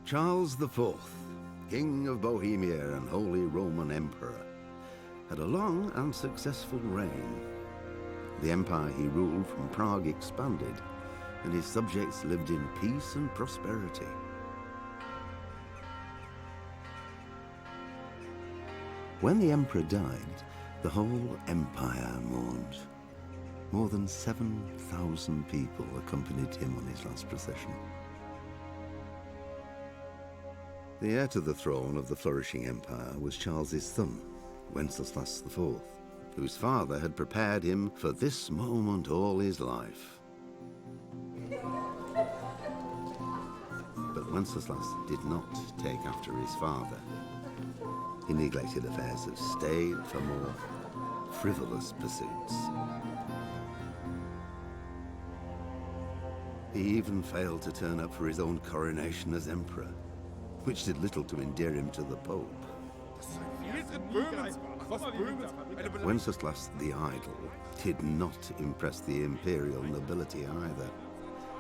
Charles IV, King of Bohemia and Holy Roman Emperor, had a long and successful reign. The empire he ruled from Prague expanded, and his subjects lived in peace and prosperity. When the emperor died, the whole empire mourned. More than 7,000 people accompanied him on his last procession. The heir to the throne of the flourishing empire was Charles's son, Wenceslas IV, whose father had prepared him for this moment all his life. But Wenceslas did not take after his father. He neglected affairs of state for more frivolous pursuits. He even failed to turn up for his own coronation as emperor, which did little to endear him to the Pope. Wenceslas the Idle did not impress the imperial nobility either.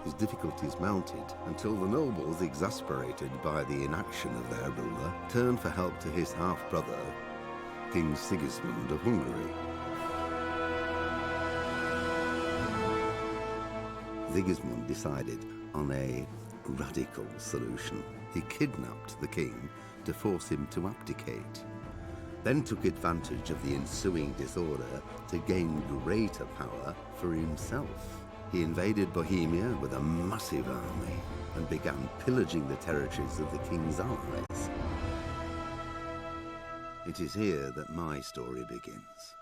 His difficulties mounted until the nobles, exasperated by the inaction of their ruler, turned for help to his half-brother, King Sigismund of Hungary. Sigismund decided on a radical solution. He kidnapped the king to force him to abdicate, then took advantage of the ensuing disorder to gain greater power for himself. He invaded Bohemia with a massive army and began pillaging the territories of the king's allies. It is here that my story begins.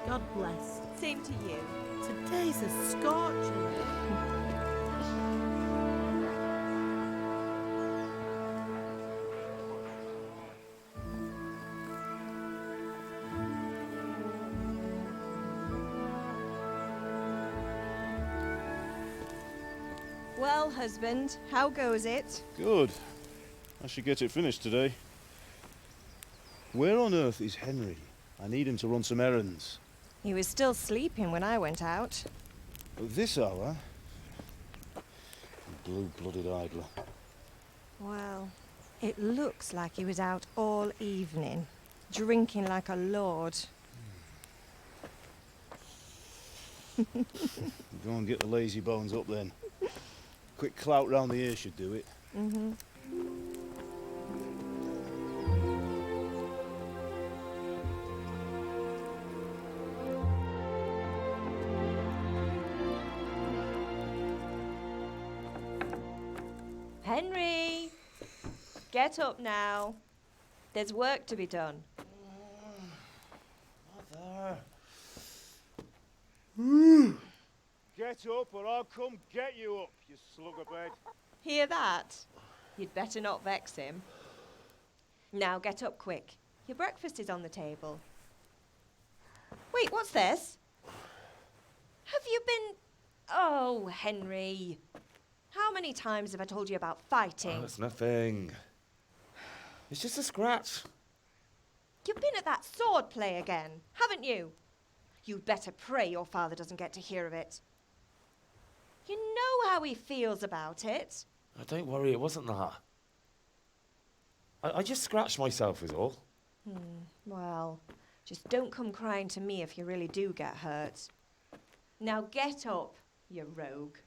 God bless. Same to you. Today's a scorcher. Well, husband, how goes it? Good. I should get it finished today. Where on earth is Henry? I need him to run some errands. He was still sleeping when I went out. At this hour? Blue-blooded idler. Well, it looks like he was out all evening, drinking like a lord. Go and get the lazy bones up then. Quick clout round the ear should do it. Mm-hmm. Henry! Get up now. There's work to be done. Mother. Get up or I'll come get you up, you slugabed. Hear that? You'd better not vex him. Now get up quick. Your breakfast is on the table. Wait, what's this? Have you been... Oh, Henry. How many times have I told you about fighting? Oh, it's nothing. It's just a scratch. You've been at that sword play again, haven't you? You'd better pray your father doesn't get to hear of it. You know how he feels about it. Oh, don't worry, it wasn't that. I just scratched myself is all. Well, just don't come crying to me if you really do get hurt. Now get up, you rogue.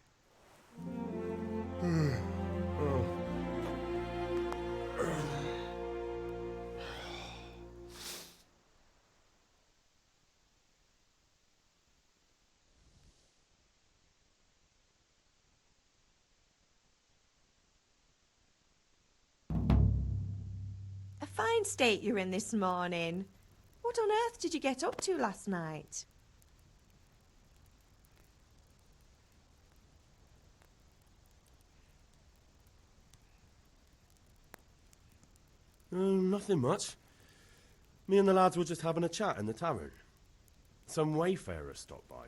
A fine state you're in this morning. What on earth did you get up to last night? Nothing much. Me and the lads were just having a chat in the tavern. Some wayfarer stopped by.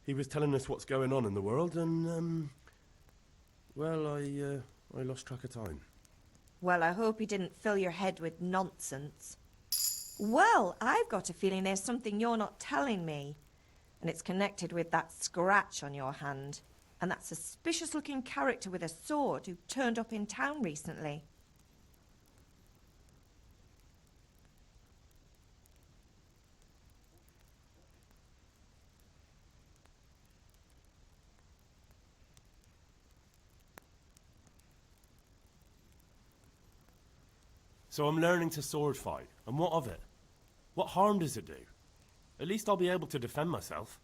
He was telling us what's going on in the world and, well, I lost track of time. Well, I hope he didn't fill your head with nonsense. Well, I've got a feeling there's something you're not telling me. And it's connected with that scratch on your hand. And that suspicious-looking character with a sword who turned up in town recently. So I'm learning to sword fight, and what of it? What harm does it do? At least I'll be able to defend myself.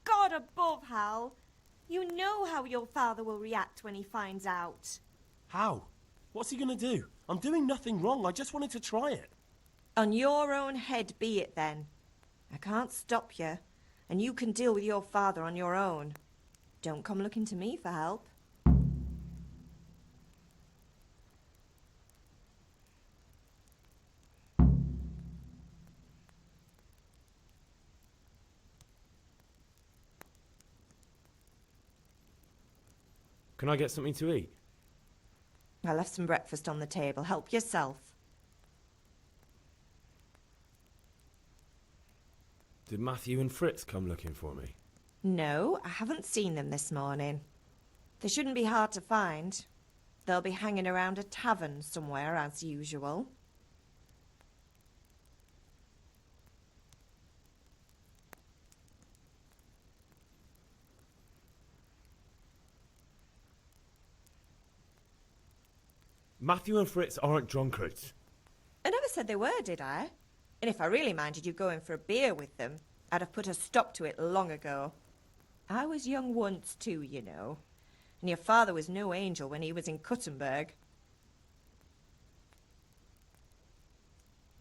God above, Hal. You know how your father will react when he finds out. How? What's he gonna do? I'm doing nothing wrong, I just wanted to try it. On your own head be it then. I can't stop you, and you can deal with your father on your own. Don't come looking to me for help. Can I get something to eat? I left some breakfast on the table. Help yourself. Did Matthew and Fritz come looking for me? No, I haven't seen them this morning. They shouldn't be hard to find. They'll be hanging around a tavern somewhere, as usual. Matthew and Fritz aren't drunkards. I never said they were, did I? And if I really minded you going for a beer with them, I'd have put a stop to it long ago. I was young once too, you know. And your father was no angel when he was in Cuttenberg.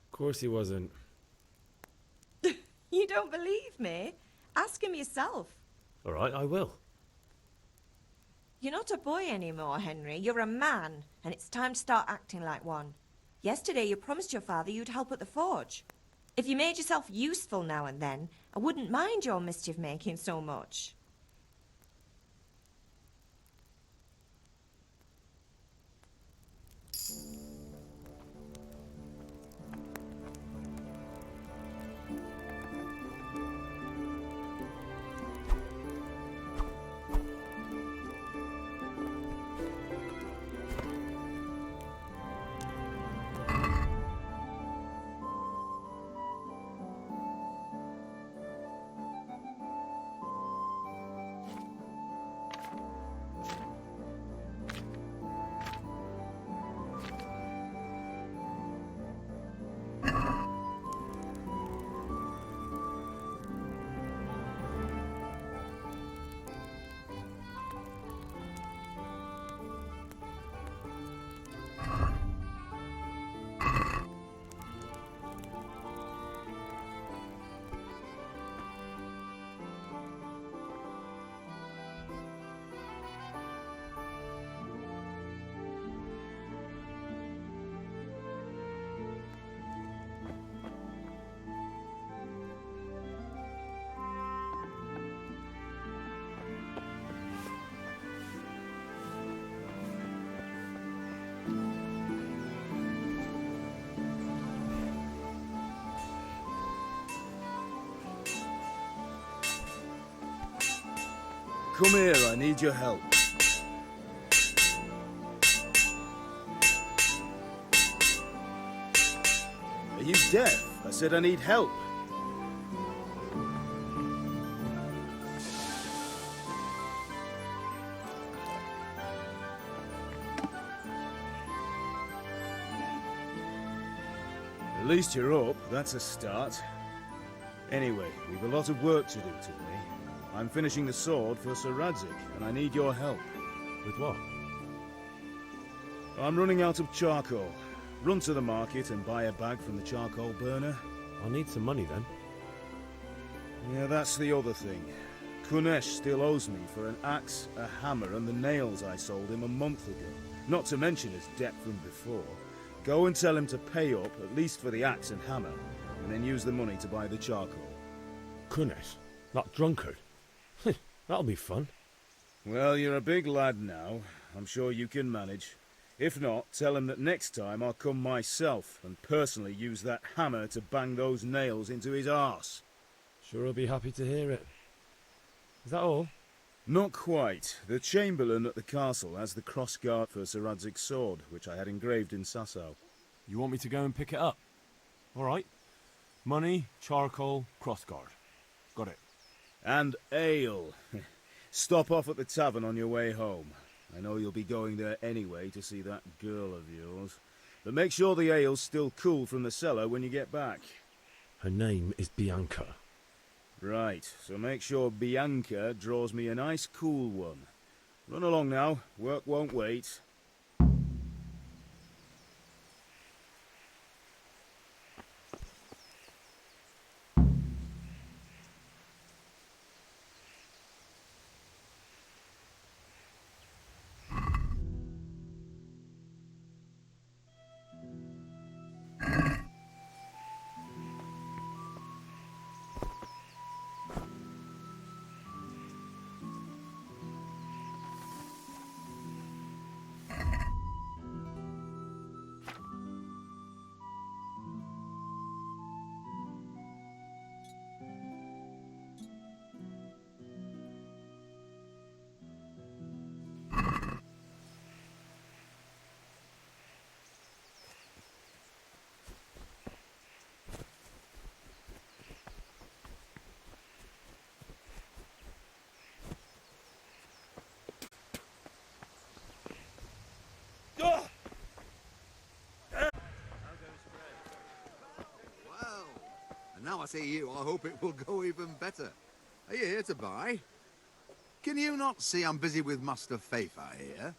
Of course he wasn't. You don't believe me? Ask him yourself. All right, I will. You're not a boy anymore, Henry. You're a man, and it's time to start acting like one. Yesterday you promised your father you'd help at the forge. If you made yourself useful now and then, I wouldn't mind your mischief-making so much. Come here, I need your help. Are you deaf? I said I need help. At least you're up, that's a start. Anyway, we've a lot of work to do today. I'm finishing the sword for Sir Radzig, and I need your help. With what? I'm running out of charcoal. Run to the market and buy a bag from the charcoal burner. I'll need some money then. Yeah, that's the other thing. Kunesh still owes me for an axe, a hammer, and the nails I sold him a month ago. Not to mention his debt from before. Go and tell him to pay up, at least for the axe and hammer, and then use the money to buy the charcoal. Kunesh? That drunkard? That'll be fun. Well, you're a big lad now. I'm sure you can manage. If not, tell him that next time I'll come myself and personally use that hammer to bang those nails into his arse. Sure I'll be happy to hear it. Is that all? Not quite. The Chamberlain at the castle has the crossguard for Sir Radzig's sword, which I had engraved in Sasau. You want me to go and pick it up? All right. Money, charcoal, crossguard. Got it. And ale. Stop off at the tavern on your way home. I know you'll be going there anyway to see that girl of yours. But make sure the ale's still cool from the cellar when you get back. Her name is Bianca. Right, so make sure Bianca draws me a nice cool one. Run along now, work won't wait. Well, and now I see you, I hope it will go even better. Are you here to buy? Can you not see I'm busy with Master Fafa here?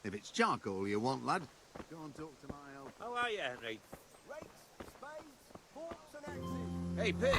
If it's charcoal you want, lad, go and talk to my help. How are you, Henry? Rakes, spades, forks and axes. Hey, Pip!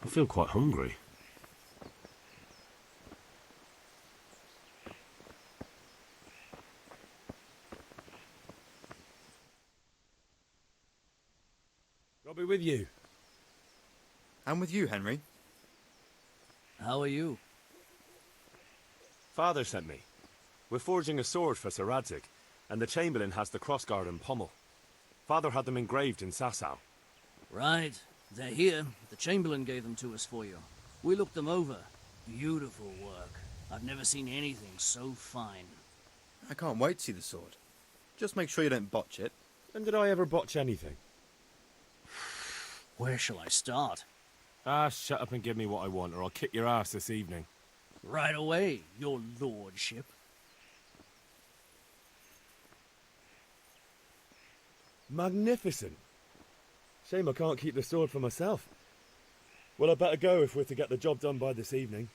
I feel quite hungry. I'll be with you. I'm with you, Henry. How are you? Father sent me. We're forging a sword for Sir Radzig, and the Chamberlain has the crossguard and pommel. Father had them engraved in Sasau. Right. They're here. The Chamberlain gave them to us for you. We looked them over. Beautiful work. I've never seen anything so fine. I can't wait to see the sword. Just make sure you don't botch it. When did I ever botch anything? Where shall I start? Shut up and give me what I want, or I'll kick your ass this evening. Right away, your lordship. Magnificent. Shame I can't keep the sword for myself. Well, I better go if we're to get the job done by this evening.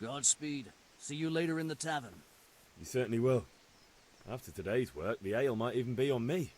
Godspeed. See you later in the tavern. You certainly will. After today's work, the ale might even be on me.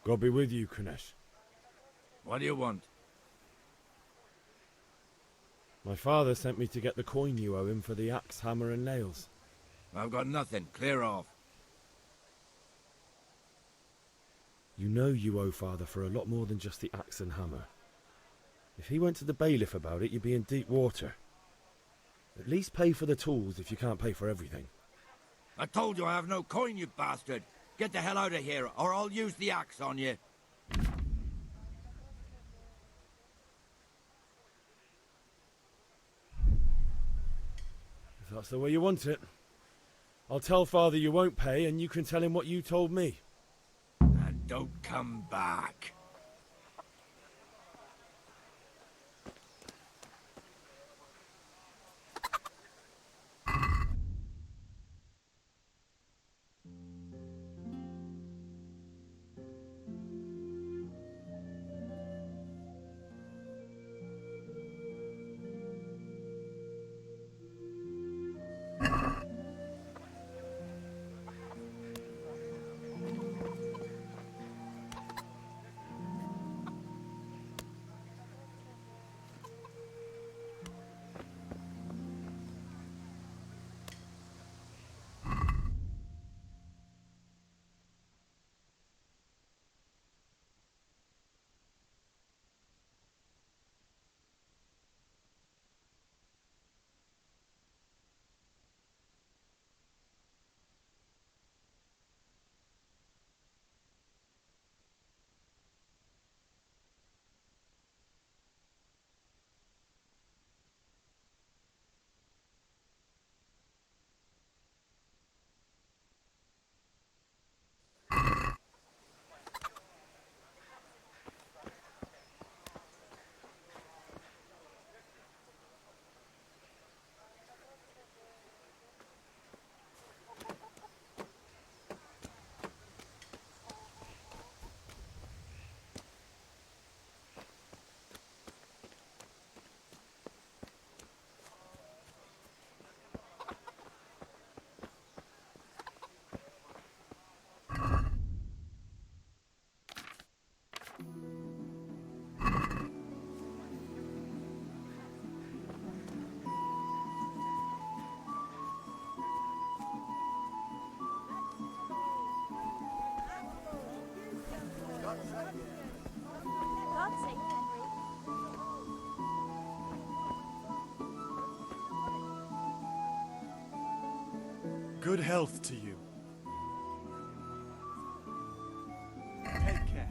God be with you, Kunesh. What do you want? My father sent me to get the coin you owe him for the axe, hammer and nails. I've got nothing. Clear off. You know you owe father for a lot more than just the axe and hammer. If he went to the bailiff about it, you'd be in deep water. At least pay for the tools if you can't pay for everything. I told you I have no coin, you bastard. Get the hell out of here, or I'll use the axe on you. If that's the way you want it. I'll tell father you won't pay, and you can tell him what you told me. And don't come back. God's sake, Henry. Good health to you. Take care.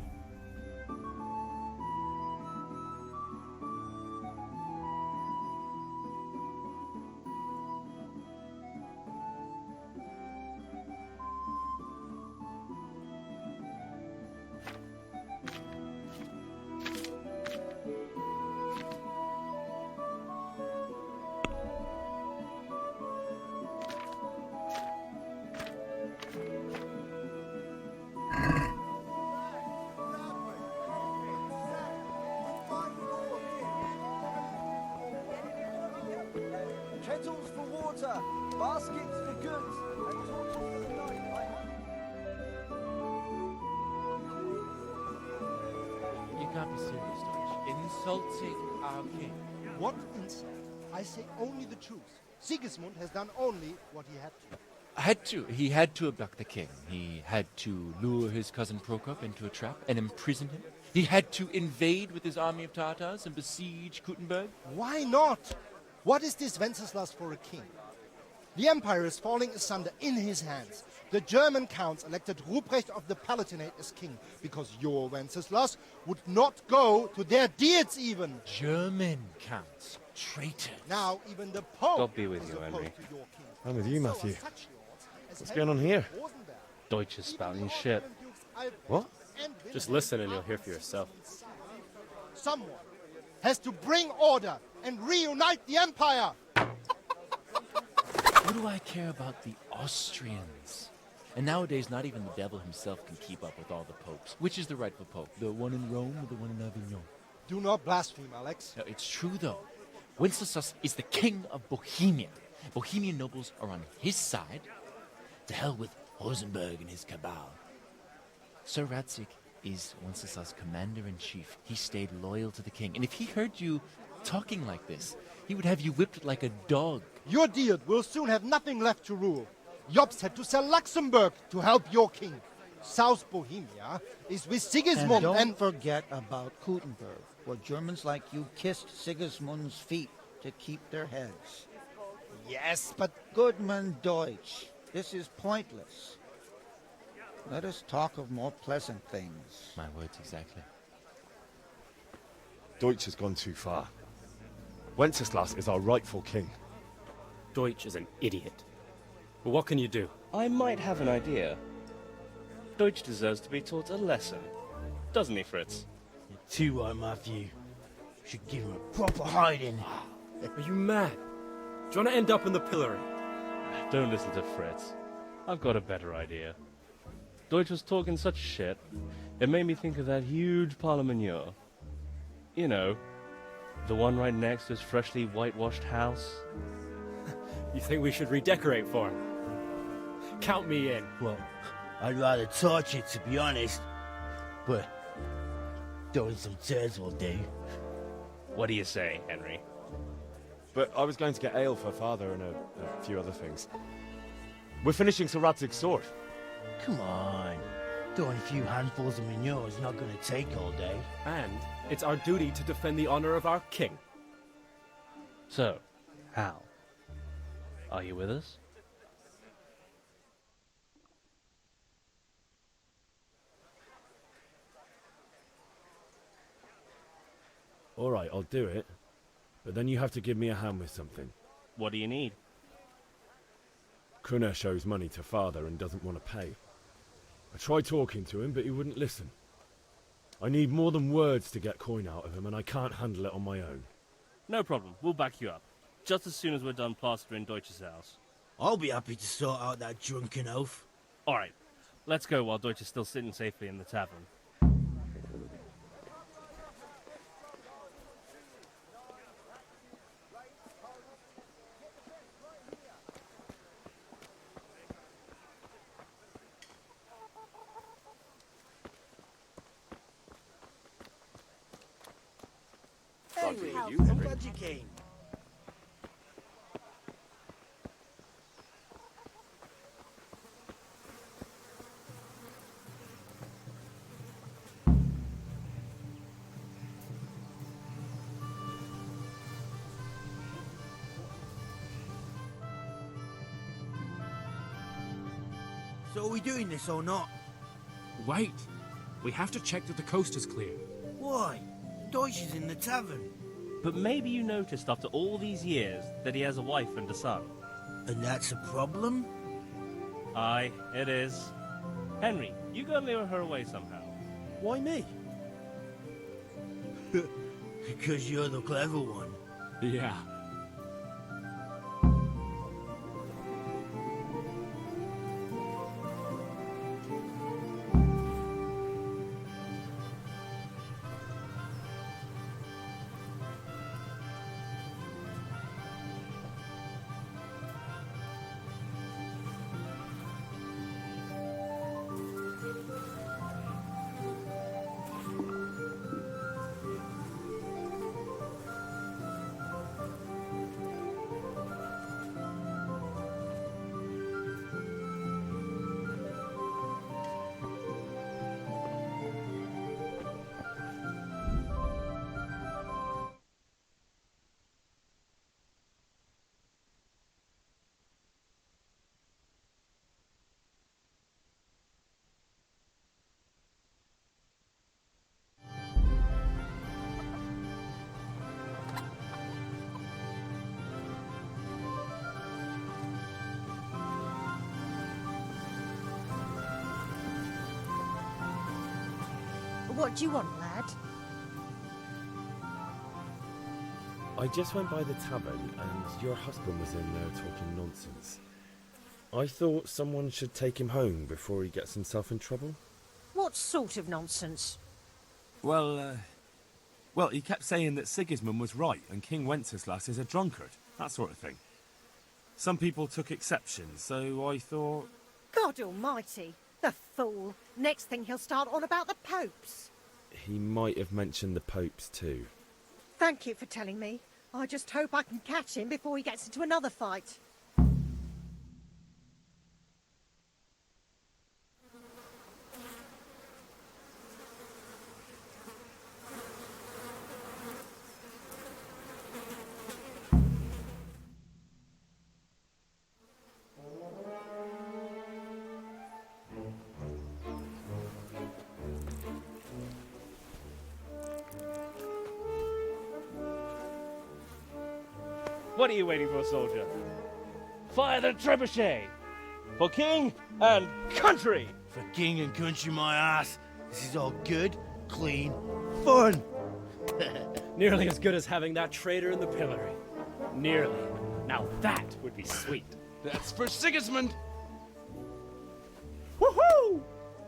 Kettles for water, baskets for goods, and torches for the night. You can't be serious, Dodge. Insulting our king. What insult? I say only the truth. Sigismund has done only what he had to. He had to abduct the king. He had to lure his cousin Prokop into a trap and imprison him. He had to invade with his army of Tartars and besiege Kuttenberg. Why not? What is this Wenceslas for a king? The empire is falling asunder in his hands. The German counts elected Ruprecht of the Palatinate as king because your Wenceslas would not go to their deeds even. German counts. Traitors. Now even the Pope God be with is you, opposed Henry. to your king. I'm with you, Matthew. So are such lords as What's going on here? Rosenberg. Deutsch is spouting shit. What? Just listen and you'll hear for yourself. Someone has to bring order and reunite the empire. What do I care about the Austrians? And nowadays, not even the devil himself can keep up with all the popes. Which is the rightful pope? The one in Rome or the one in Avignon? Do not blaspheme, Alex. No, it's true, though. Wenceslas is the king of Bohemia. Bohemian nobles are on his side. To hell with Rosenberg and his cabal. Sir Radzik is Wenceslas' commander-in-chief. He stayed loyal to the king. And if he heard you talking like this, he would have you whipped like a dog. Your Diet will soon have nothing left to rule. Jobst had to sell Luxembourg to help your king. South Bohemia is with Sigismund and don't forget about Kuttenberg, where Germans like you kissed Sigismund's feet to keep their heads. Yes, but Goodman Deutsch, this is pointless. Let us talk of more pleasant things. My words exactly. Deutsch has gone too far. Wenceslas is our rightful king. Deutsch is an idiot. But what can you do? I might have an idea. Deutsch deserves to be taught a lesson. Doesn't he, Fritz? You're too right, Matthew. Should give him a proper hiding. Are you mad? Do you want to end up in the pillory? Don't listen to Fritz. I've got a better idea. Deutsch was talking such shit, it made me think of that huge parliament. You know, the one right next to his freshly whitewashed house. You think we should redecorate for him? Count me in. Well, I'd rather torch it, to be honest. But throwing some turds will do. What do you say, Henry? But I was going to get ale for father and a few other things. We're finishing Sir Radzig's sword. Come on. Throwing a few handfuls of manure is not going to take all day. And it's our duty to defend the honor of our king. So, Hal, are you with us? All right, I'll do it. But then you have to give me a hand with something. What do you need? Kunesh owes money to father and doesn't want to pay. I tried talking to him, but he wouldn't listen. I need more than words to get coin out of him, and I can't handle it on my own. No problem. We'll back you up. Just as soon as we're done plastering Deutsch's house. I'll be happy to sort out that drunken oaf. All right. Let's go while Deutsch is still sitting safely in the tavern. Henry, I'm glad you came. So are we doing this or not? Wait. We have to check that the coast is clear. Why? Deutsch is in the tavern. But maybe you noticed after all these years that he has a wife and a son. And that's a problem? Aye, it is. Henry, you go lure her away somehow. Why me? Because you're the clever one. Yeah. What do you want, lad? I just went by the tavern and your husband was in there talking nonsense. I thought someone should take him home before he gets himself in trouble. What sort of nonsense? Well, he kept saying that Sigismund was right and King Wenceslas is a drunkard, that sort of thing. Some people took exception, so I thought... God almighty, the fool. Next thing he'll start on about the popes. He might have mentioned the popes too. Thank you for telling me. I just hope I can catch him before he gets into another fight. What are you waiting for, soldier? Fire the trebuchet! For king and country! For king and country, my ass. This is all good, clean, fun. Nearly as good as having that traitor in the pillory. Nearly. Now that would be sweet. That's for Sigismund! Woohoo!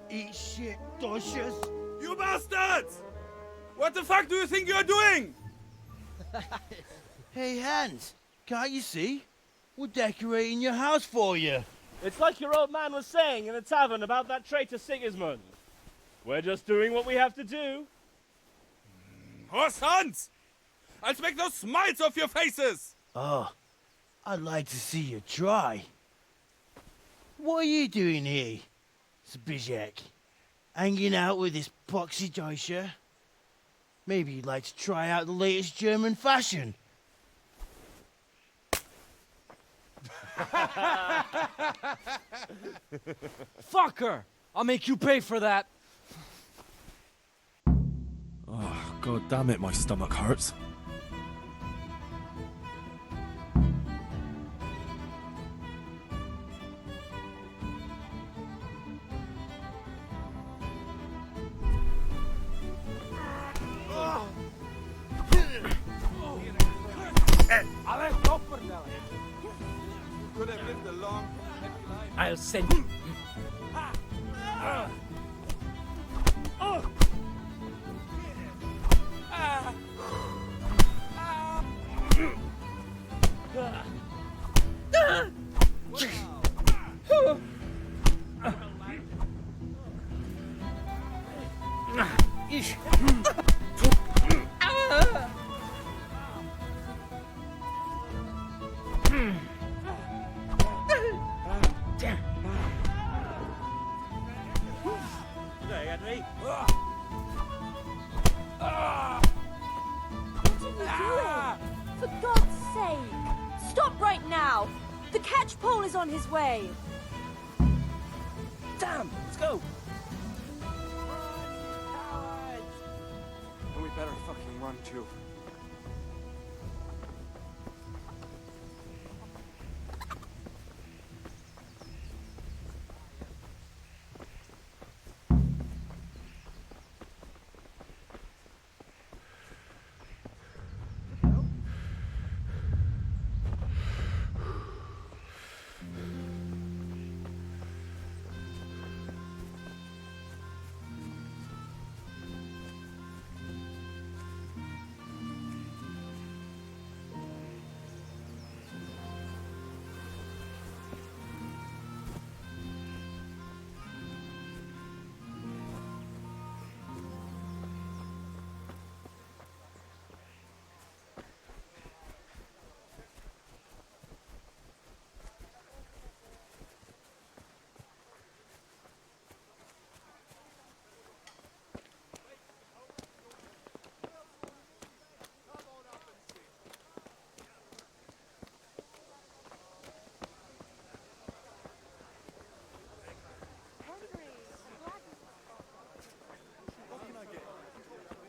Eat shit, doshes. You bastards! What the fuck do you think you're doing? Hey, Hans, can't you see? We're decorating your house for you. It's like your old man was saying in the tavern about that traitor Sigismund. We're just doing what we have to do. Horse Hans! I'll make those smiles off your faces! Oh, I'd like to see you try. What are you doing here, Zbyszek? Hanging out with this poxy Deutscher? Maybe you'd like to try out the latest German fashion. Fucker! I'll make you pay for that. Oh, god damn it, my stomach hurts. Could have lived a long, happy life. I'll send you. For God's sake! Stop right now! The catch pole is on his way! Damn! Let's go! And we better fucking run too.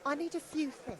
I need a few things.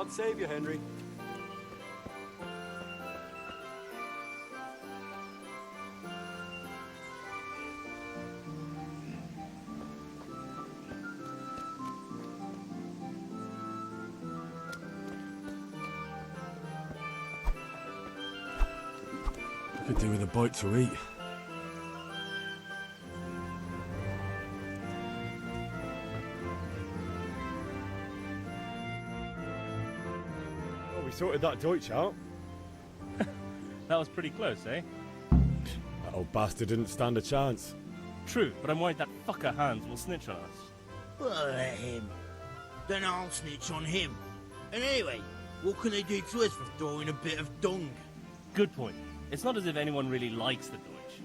God save you, Henry. I could do with a bite to eat. Oh, we sorted that Deutsch out. That was pretty close, eh? That old bastard didn't stand a chance. True, but I'm worried that fucker Hans will snitch on us. Well, let him. Then I'll snitch on him. And anyway, what can they do to us for throwing a bit of dung? Good point. It's not as if anyone really likes the Deutsch.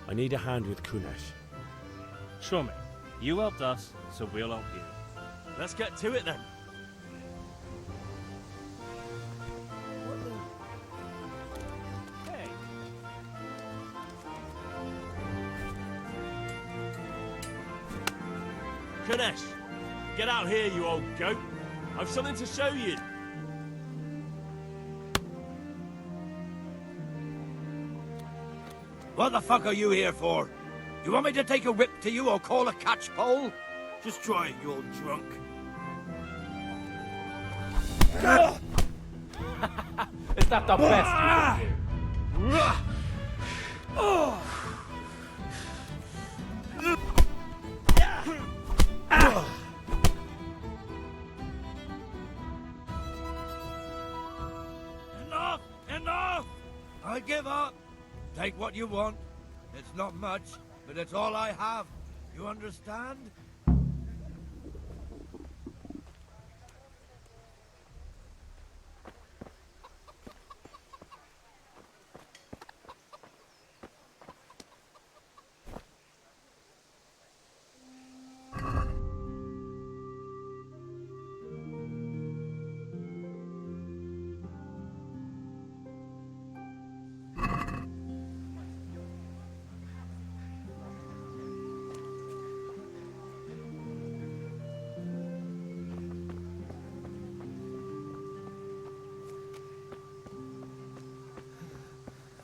I need a hand with Kunesh. Sure, mate. You helped us, so we'll help you. Let's get to it then. Hey. Kunesh, get out here, you old goat. I've something to show you. What the fuck are you here for? You want me to take a whip to you or call a catchpole? Just try it, you old drunk. Is that the best you can do? Enough! Enough! I give up. Take what you want. It's not much, but it's all I have. You understand?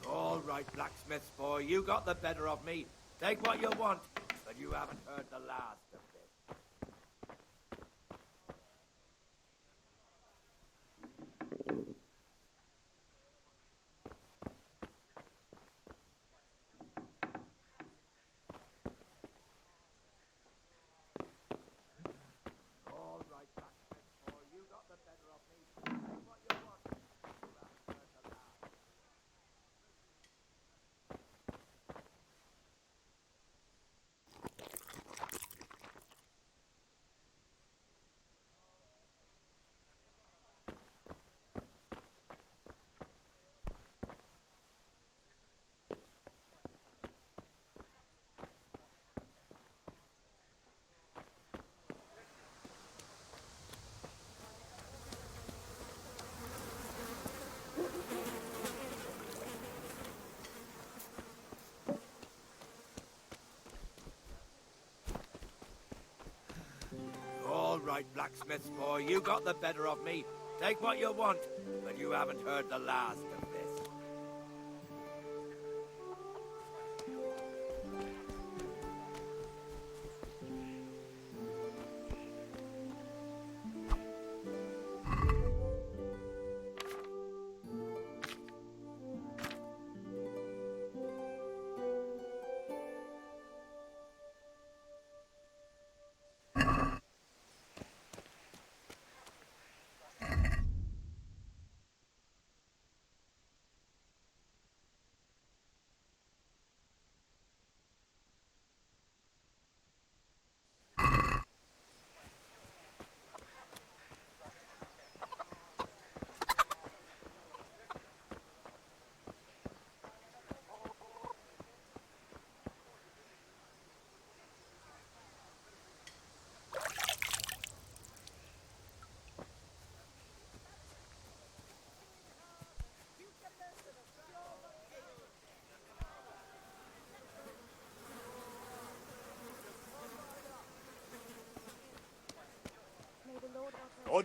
All right, blacksmith's boy, you got the better of me. Take what you want, but you haven't heard the last of this. All right, blacksmith's boy, you got the better of me. Take what you want, but you haven't heard the last. All right, blacksmith's boy, you got the better of me. Take what you want, but you haven't heard the last of this.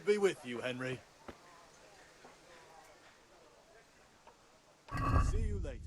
Lord be with you, Henry. See you later.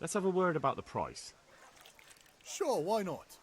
Let's have a word about the price. Sure, why not?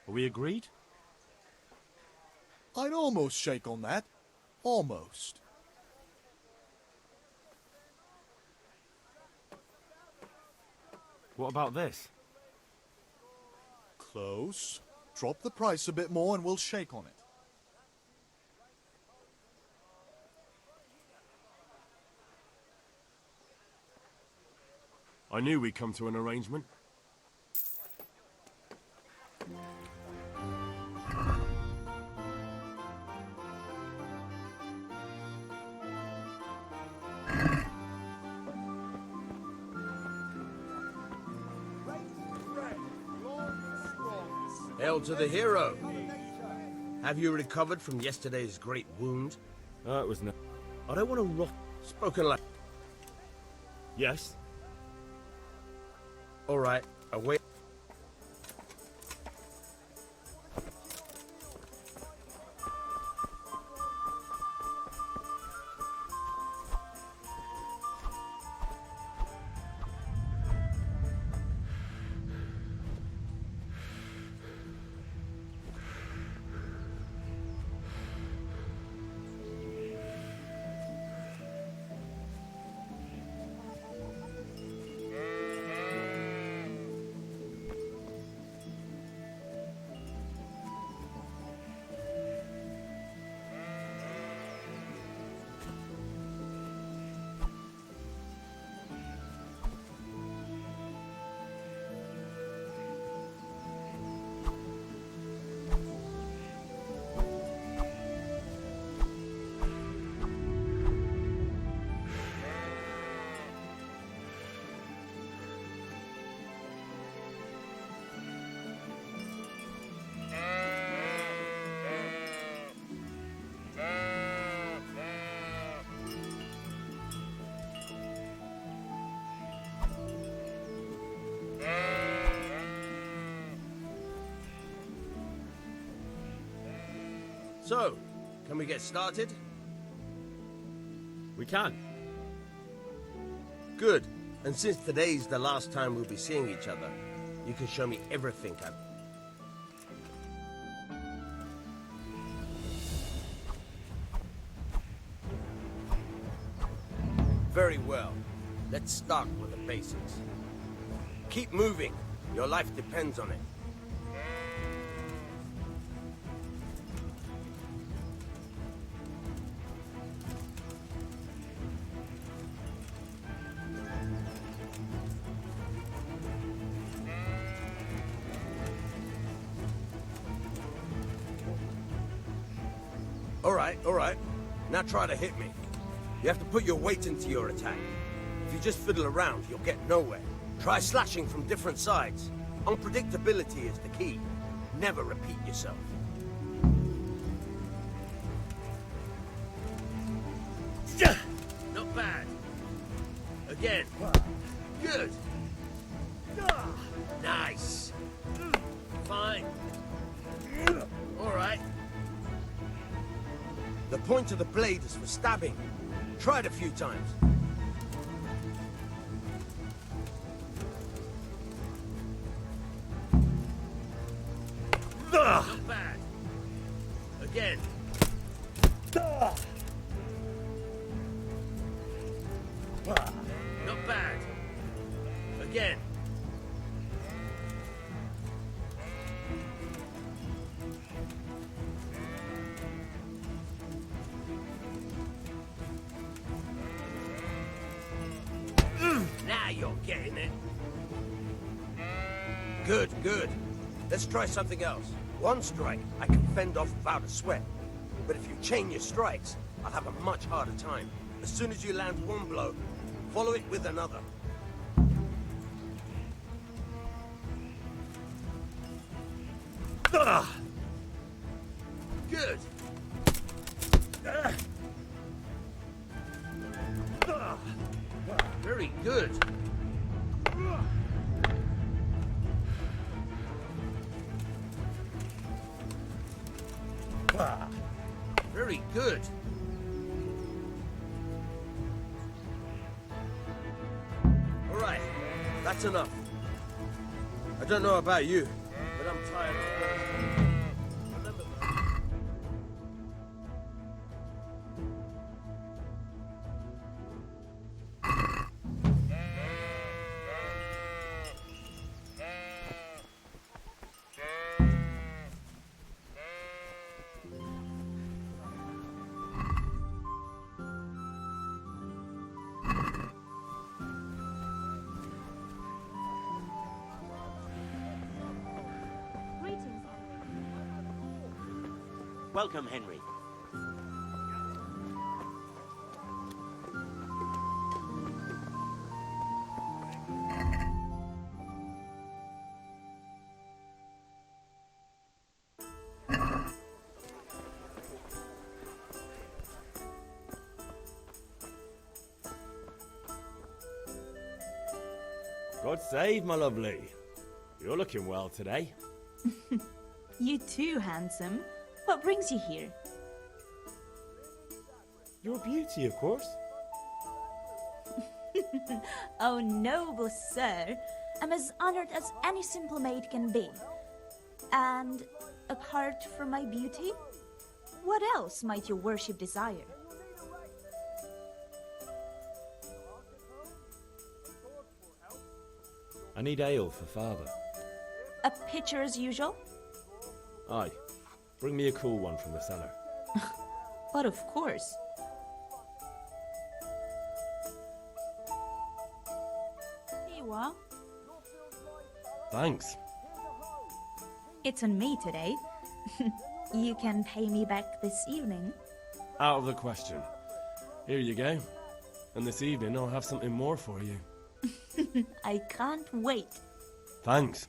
Are we agreed? I'd almost shake on that. Almost. What about this? Close. Drop the price a bit more and we'll shake on it. I knew we'd come to an arrangement. Hail to the hero! Have you recovered from yesterday's great wound? It was no... I don't want to rot... Spoken like... Yes? All right, away. So, can we get started? We can. Good. And since today's the last time we'll be seeing each other, you can show me everything I've... Very well. Let's start with the basics. Keep moving. Your life depends on it. All right. Now try to hit me. You have to put your weight into your attack. If you just fiddle around, you'll get nowhere. Try slashing from different sides. Unpredictability is the key. Never repeat yourself. Not bad. Again. Good. Nice. Fine. All right. The point of the blade is for stabbing. Try it a few times. Not bad. Again. Not bad. Again. Now you're getting it. Good. Let's try something else. One strike, I can fend off without a sweat. But if you chain your strikes, I'll have a much harder time. As soon as you land one blow, follow it with another. Good. Very good. Very good. All right, that's enough. I don't know about you, but I'm tired of this. Remember that. Welcome, Henry. God save, my lovely. You're looking well today. You too, handsome. What brings you here? Your beauty, of course. Oh, noble sir. I'm as honored as any simple maid can be. And apart from my beauty, what else might your worship desire? I need ale for father. A pitcher as usual? Aye. Bring me a cool one from the cellar. But of course. Here you are. Thanks. It's on me today. You can pay me back this evening. Out of the question. Here you go. And this evening I'll have something more for you. I can't wait. Thanks.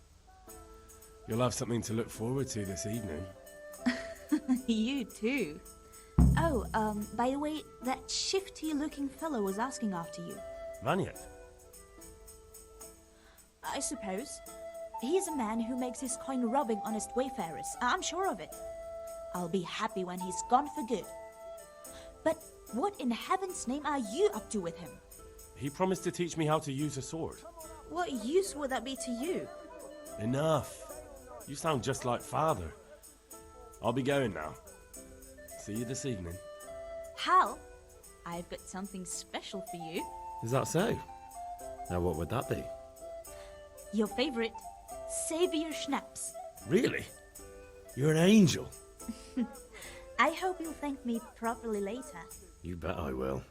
You'll have something to look forward to this evening. You too. Oh, by the way, that shifty-looking fellow was asking after you. Vanyet? I suppose. He's a man who makes his coin robbing honest wayfarers. I'm sure of it. I'll be happy when he's gone for good. But what in heaven's name are you up to with him? He promised to teach me how to use a sword. What use would that be to you? Enough. You sound just like Father. I'll be going now. See you this evening. Hal, I've got something special for you. Is that so? Now what would that be? Your favorite Savior Schnapps. Really? You're an angel. I hope you'll thank me properly later. You bet I will.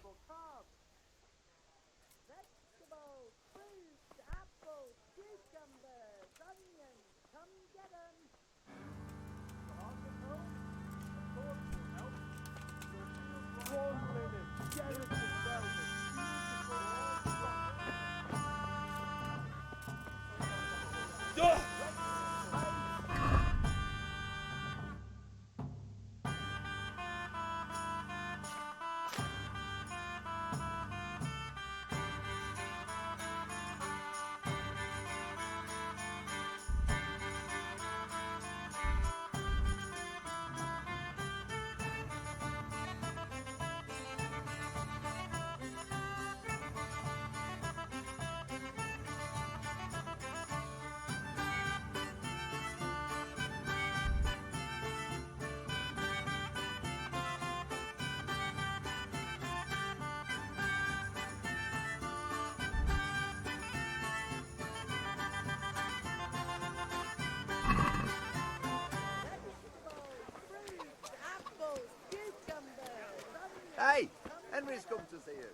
Hey, Henry's come to see you.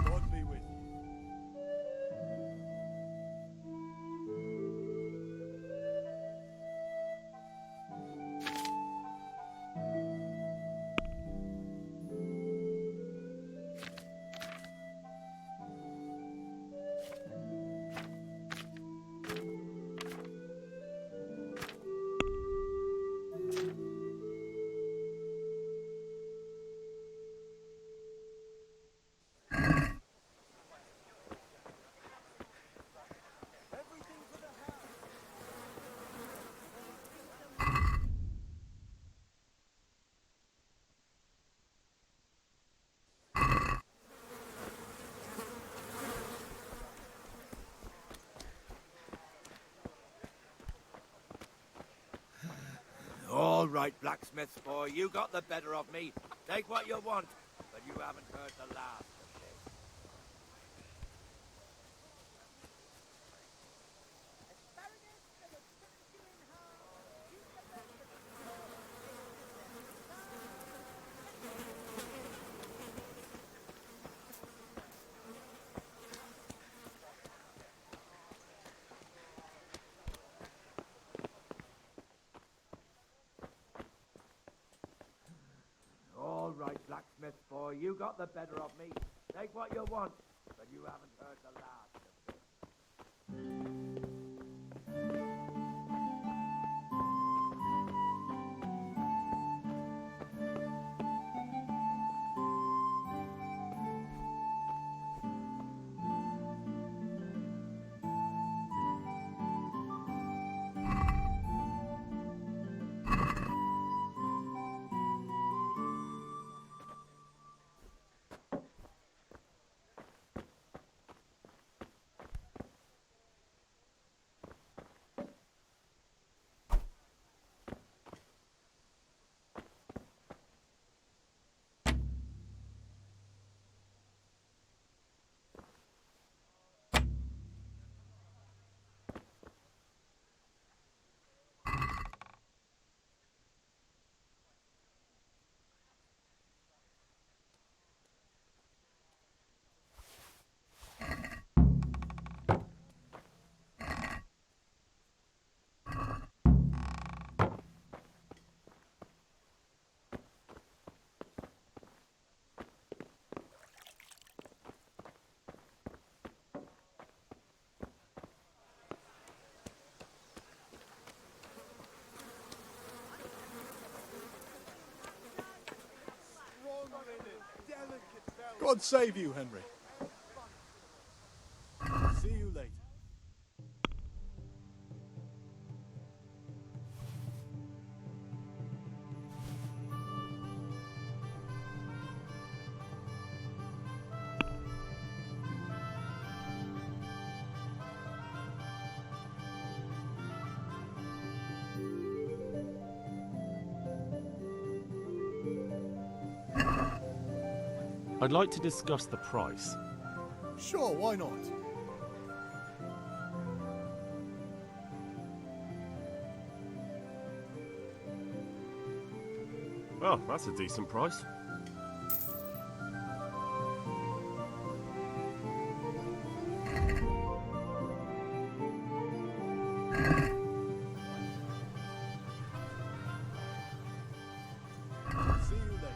God be with you. All right, blacksmith's boy, you got the better of me. Take what you want, but you haven't heard the last of this. All right, blacksmith's boy, you got the better of me. Take what you want, but you haven't heard the last of this. God save you, Henry. See you later. I'd like to discuss the price. Sure, why not? Oh, that's a decent price. See you later.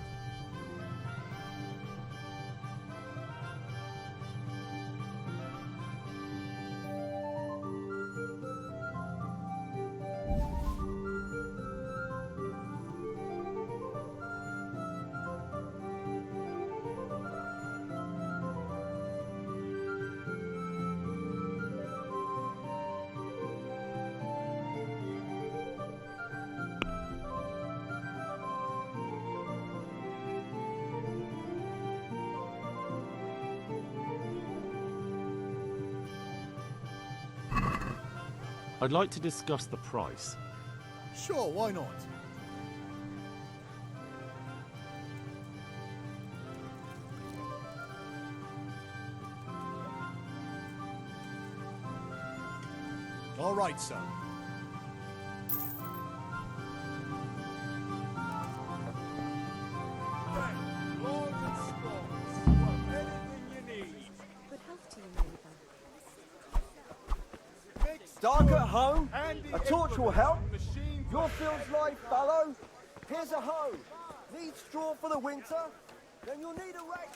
I'd like to discuss the price. Sure, why not? All right, son. Lords and scrolls, what anything you need. Good health to you, neighbour. Dark at home? A torch will help. Your fields lie fallow. Here's a hoe. Need straw for the winter? Then you'll need a rake.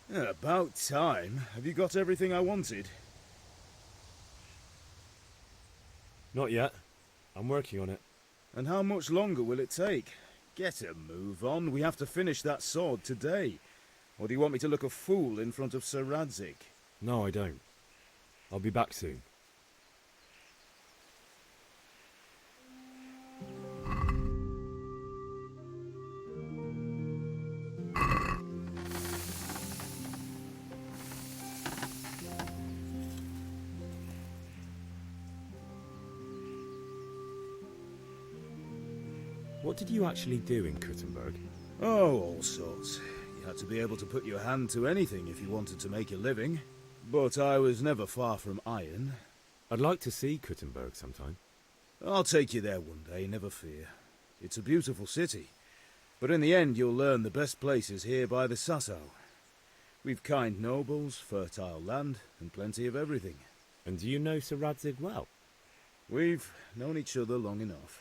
Yeah, about time. Have you got everything I wanted? Not yet. I'm working on it. And how much longer will it take? Get a move on. We have to finish that sword today. Or do you want me to look a fool in front of Sir Radzik? No, I don't. I'll be back soon. What did you actually do in Kuttenberg? Oh, all sorts. You had to be able to put your hand to anything if you wanted to make a living. But I was never far from iron. I'd like to see Kuttenberg sometime. I'll take you there one day, never fear. It's a beautiful city. But in the end you'll learn the best places here by the Sasau. We've kind nobles, fertile land, and plenty of everything. And do you know Sir Radzik well? We've known each other long enough.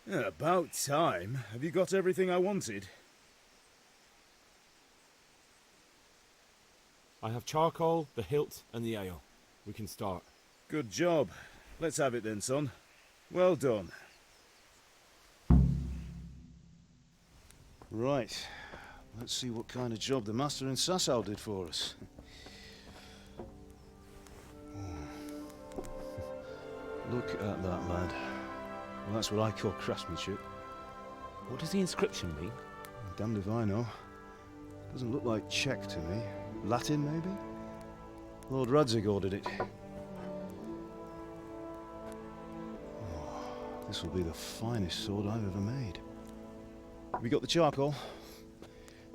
Yeah, about time. Have you got everything I wanted? I have charcoal, the hilt, and the ale. We can start. Good job. Let's have it then, son. Well done. Right. Let's see what kind of job the master in Sasau did for us. Look at that, lad. Well, that's what I call craftsmanship. What does the inscription mean? Damned if I know. Doesn't look like Czech to me. Latin, maybe? Lord Radzik ordered it. Oh, this will be the finest sword I've ever made. Have you got the charcoal?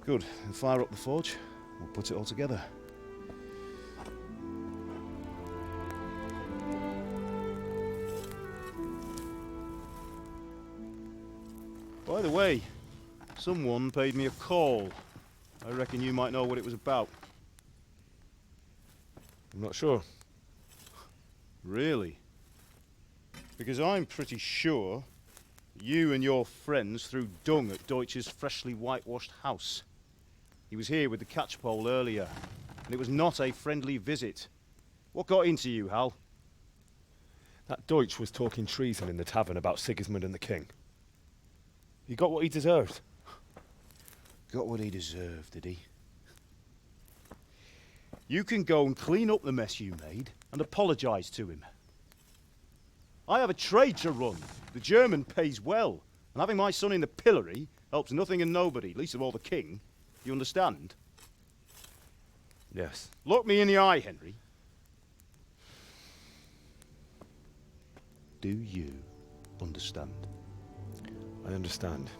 Good. Then fire up the forge. We'll put it all together. By the way, someone paid me a call. I reckon you might know what it was about. I'm not sure. Really? Because I'm pretty sure you and your friends threw dung at Deutsch's freshly whitewashed house. He was here with the catchpole earlier, and it was not a friendly visit. What got into you, Hal? That Deutsch was talking treason in the tavern about Sigismund and the king. He got what he deserved. Got what he deserved, did he? You can go and clean up the mess you made and apologise to him. I have a trade to run. The German pays well, and having my son in the pillory helps nothing and nobody, least of all the king. You understand? Yes. Look me in the eye, Henry. Do you understand? I understand.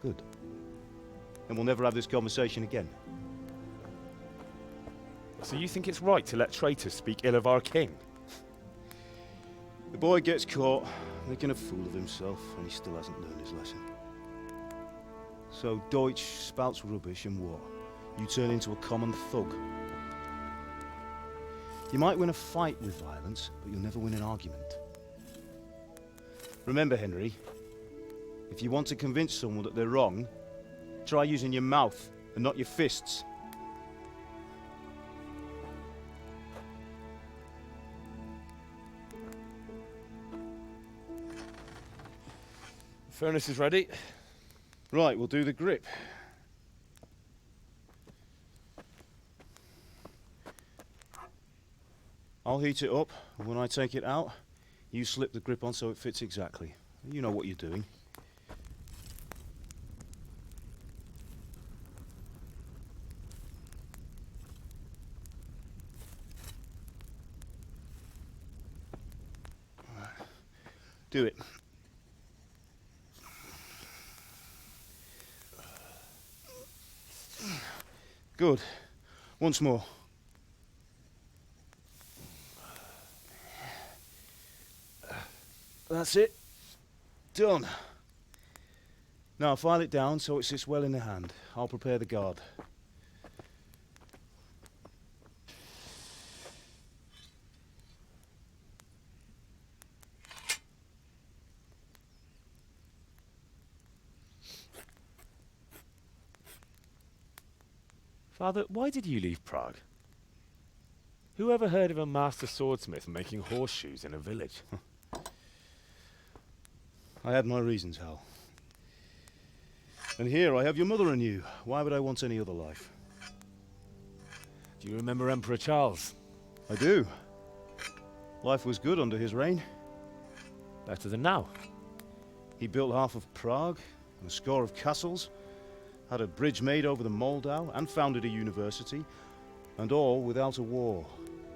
Good. Then we'll never have this conversation again. So you think it's right to let traitors speak ill of our king? The boy gets caught making a fool of himself, and he still hasn't learned his lesson. So Deutsch spouts rubbish, and what? You turn into a common thug. You might win a fight with violence, but you'll never win an argument. Remember, Henry, if you want to convince someone that they're wrong, try using your mouth and not your fists. The furnace is ready. Right, we'll do the grip. I'll heat it up, and when I take it out, you slip the grip on so it fits exactly. You know what you're doing. Right. Do it. Good. Once more. That's it. Done. Now file it down so it sits well in the hand. I'll prepare the guard. Father, why did you leave Prague? Who ever heard of a master swordsmith making horseshoes in a village? I had my reasons, Hal. And here I have your mother and you. Why would I want any other life? Do you remember Emperor Charles? I do. Life was good under his reign. Better than now. He built half of Prague and a score of castles, had a bridge made over the Moldau, and founded a university, and all without a war.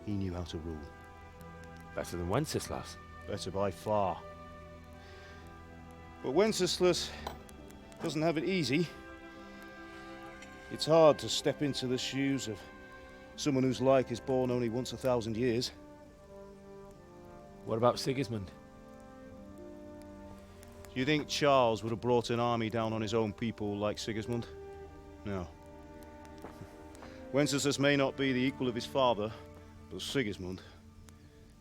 He knew how to rule. Better than Wenceslas. Better by far. But Wenceslas doesn't have it easy. It's hard to step into the shoes of someone whose like is born only once 1,000 years. What about Sigismund? Do you think Charles would have brought an army down on his own people like Sigismund? No. Wenceslas may not be the equal of his father, but Sigismund,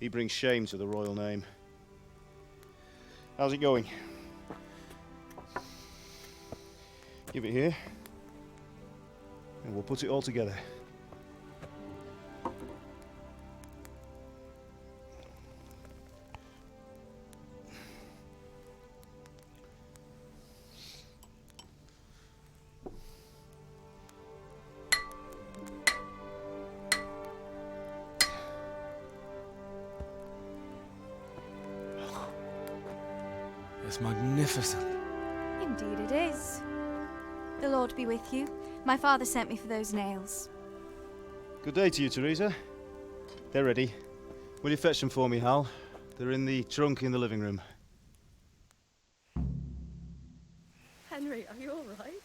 he brings shame to the royal name. How's it going? Give it here, and we'll put it all together. It's magnificent. Indeed it is. The Lord be with you. My father sent me for those nails. Good day to you, Teresa. They're ready. Will you fetch them for me, Hal? They're in the trunk in the living room. Henry, are you all right?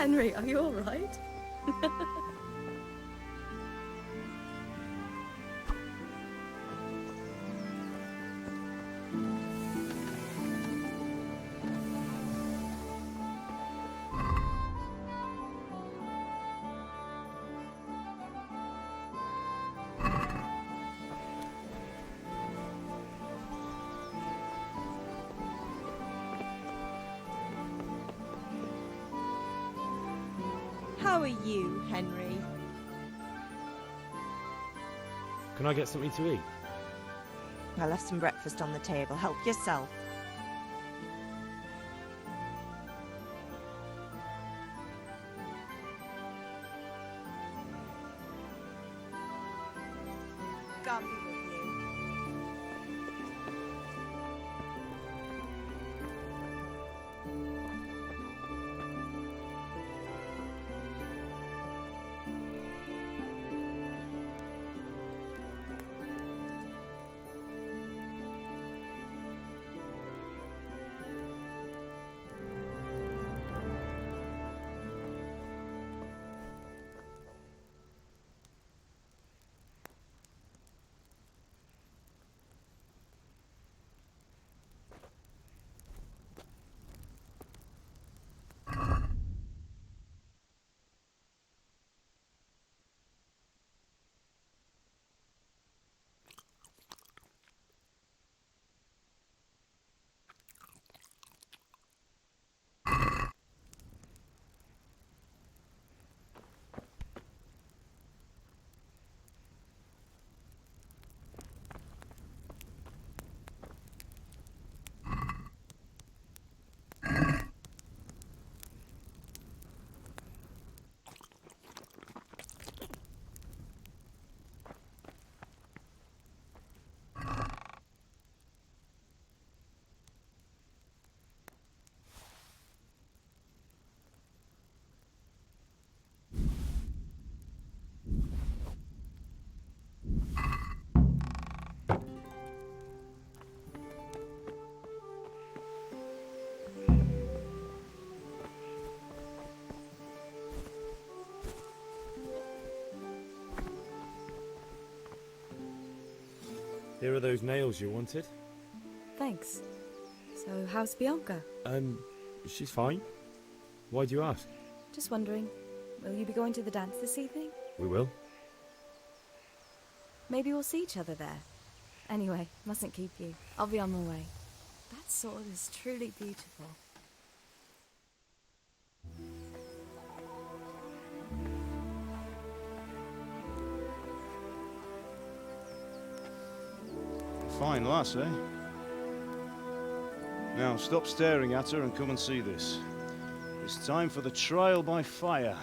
Henry, are you all right? How are you, Henry? Can I get something to eat? I left some breakfast on the table. Help yourself. God be with you. Here are those nails you wanted. Thanks. So, how's Bianca? She's fine. Why do you ask? Just wondering, will you be going to the dance this evening? We will. Maybe we'll see each other there. Anyway, mustn't keep you. I'll be on my way. That sword is truly beautiful. Fine lass, eh? Now, stop staring at her and come and see this. It's time for the trial by fire.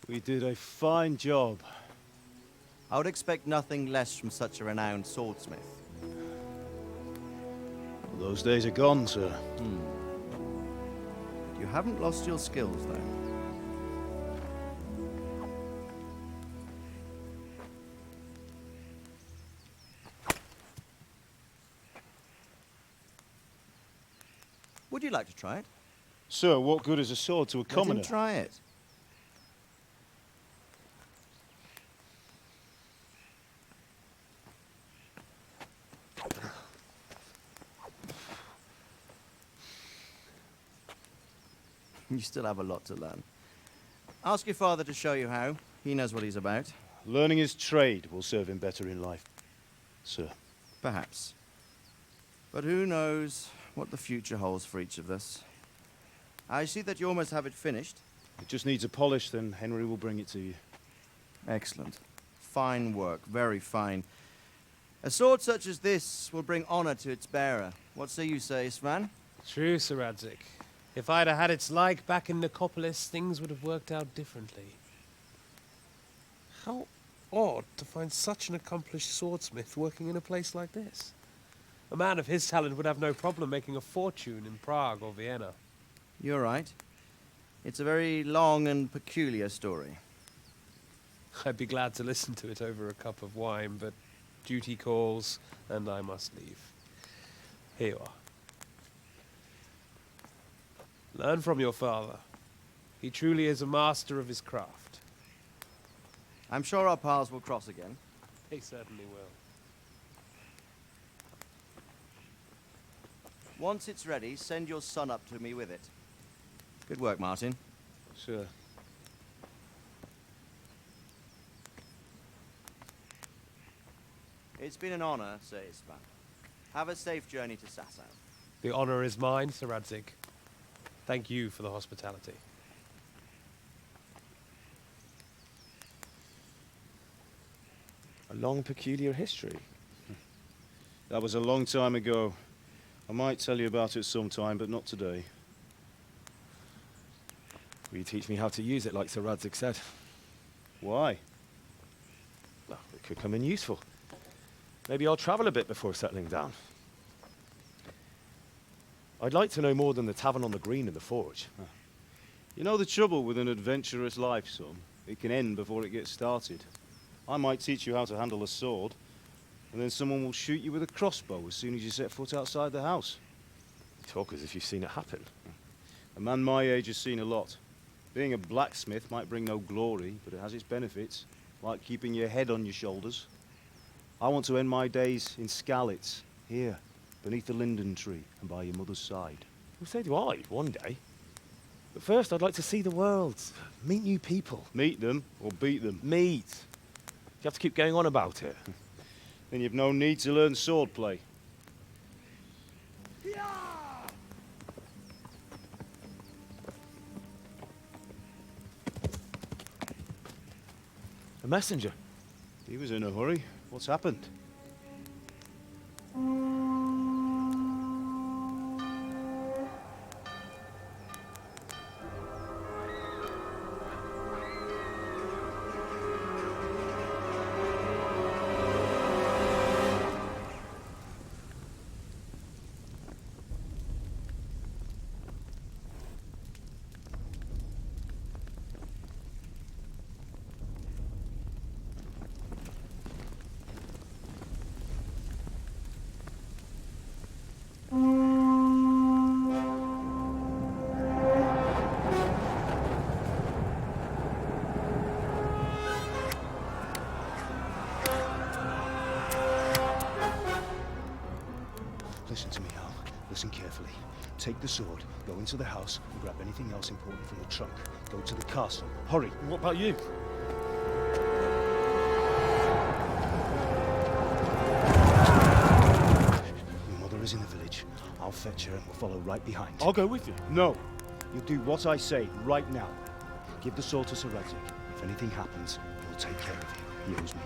We did a fine job. I would expect nothing less from such a renowned swordsmith. Well, those days are gone, sir. You haven't lost your skills, though. Would you like to try it? Sir, what good is a sword to a commoner? Let him try it. You still have a lot to learn. Ask your father to show you how. He knows what he's about. Learning his trade will serve him better in life, sir. Perhaps. But who knows what the future holds for each of us. I see that you almost have it finished. It just needs a polish, then Henry will bring it to you. Excellent. Fine work, very fine. A sword such as this will bring honor to its bearer. What say you, Svan? True, Sir Radzik. If I'd have had its like back in Nicopolis, things would have worked out differently. How odd to find such an accomplished swordsmith working in a place like this. A man of his talent would have no problem making a fortune in Prague or Vienna. You're right. It's a very long and peculiar story. I'd be glad to listen to it over a cup of wine, but duty calls, and I must leave. Here you are. Learn from your father. He truly is a master of his craft. I'm sure our paths will cross again. He certainly will. Once it's ready, send your son up to me with it. Good work, Martin. Sure. It's been an honor, Sir Ispan. Have a safe journey to Sasau. The honor is mine, Sir Radzig. Thank you for the hospitality. A long, peculiar history. That was a long time ago. I might tell you about it sometime, but not today. Will you teach me how to use it, like Sir Radzig said? Why? Well, it could come in useful. Maybe I'll travel a bit before settling down. I'd like to know more than the tavern on the green and the forge. You know the trouble with an adventurous life, son? It can end before it gets started. I might teach you how to handle a sword, and then someone will shoot you with a crossbow as soon as you set foot outside the house. You talk as if you've seen it happen. A man my age has seen a lot. Being a blacksmith might bring no glory, but it has its benefits, like keeping your head on your shoulders. I want to end my days in Skalitz, here, beneath the linden tree and by your mother's side. Well, so do I, one day. But first, I'd like to see the world, meet new people. Meet them or beat them? Meet. You have to keep going on about it. Then you've no need to learn swordplay. A messenger. He was in a hurry. What's happened? Listen to me, Al. Listen carefully. Take the sword, go into the house, and grab anything else important from the trunk. Go to the castle. Hurry. What about you? Your mother is in the village. I'll fetch her and we'll follow right behind. I'll go with you. No. You'll do what I say right now. Give the sword to Sir Radzig. If anything happens, he'll take care of you. He owes me.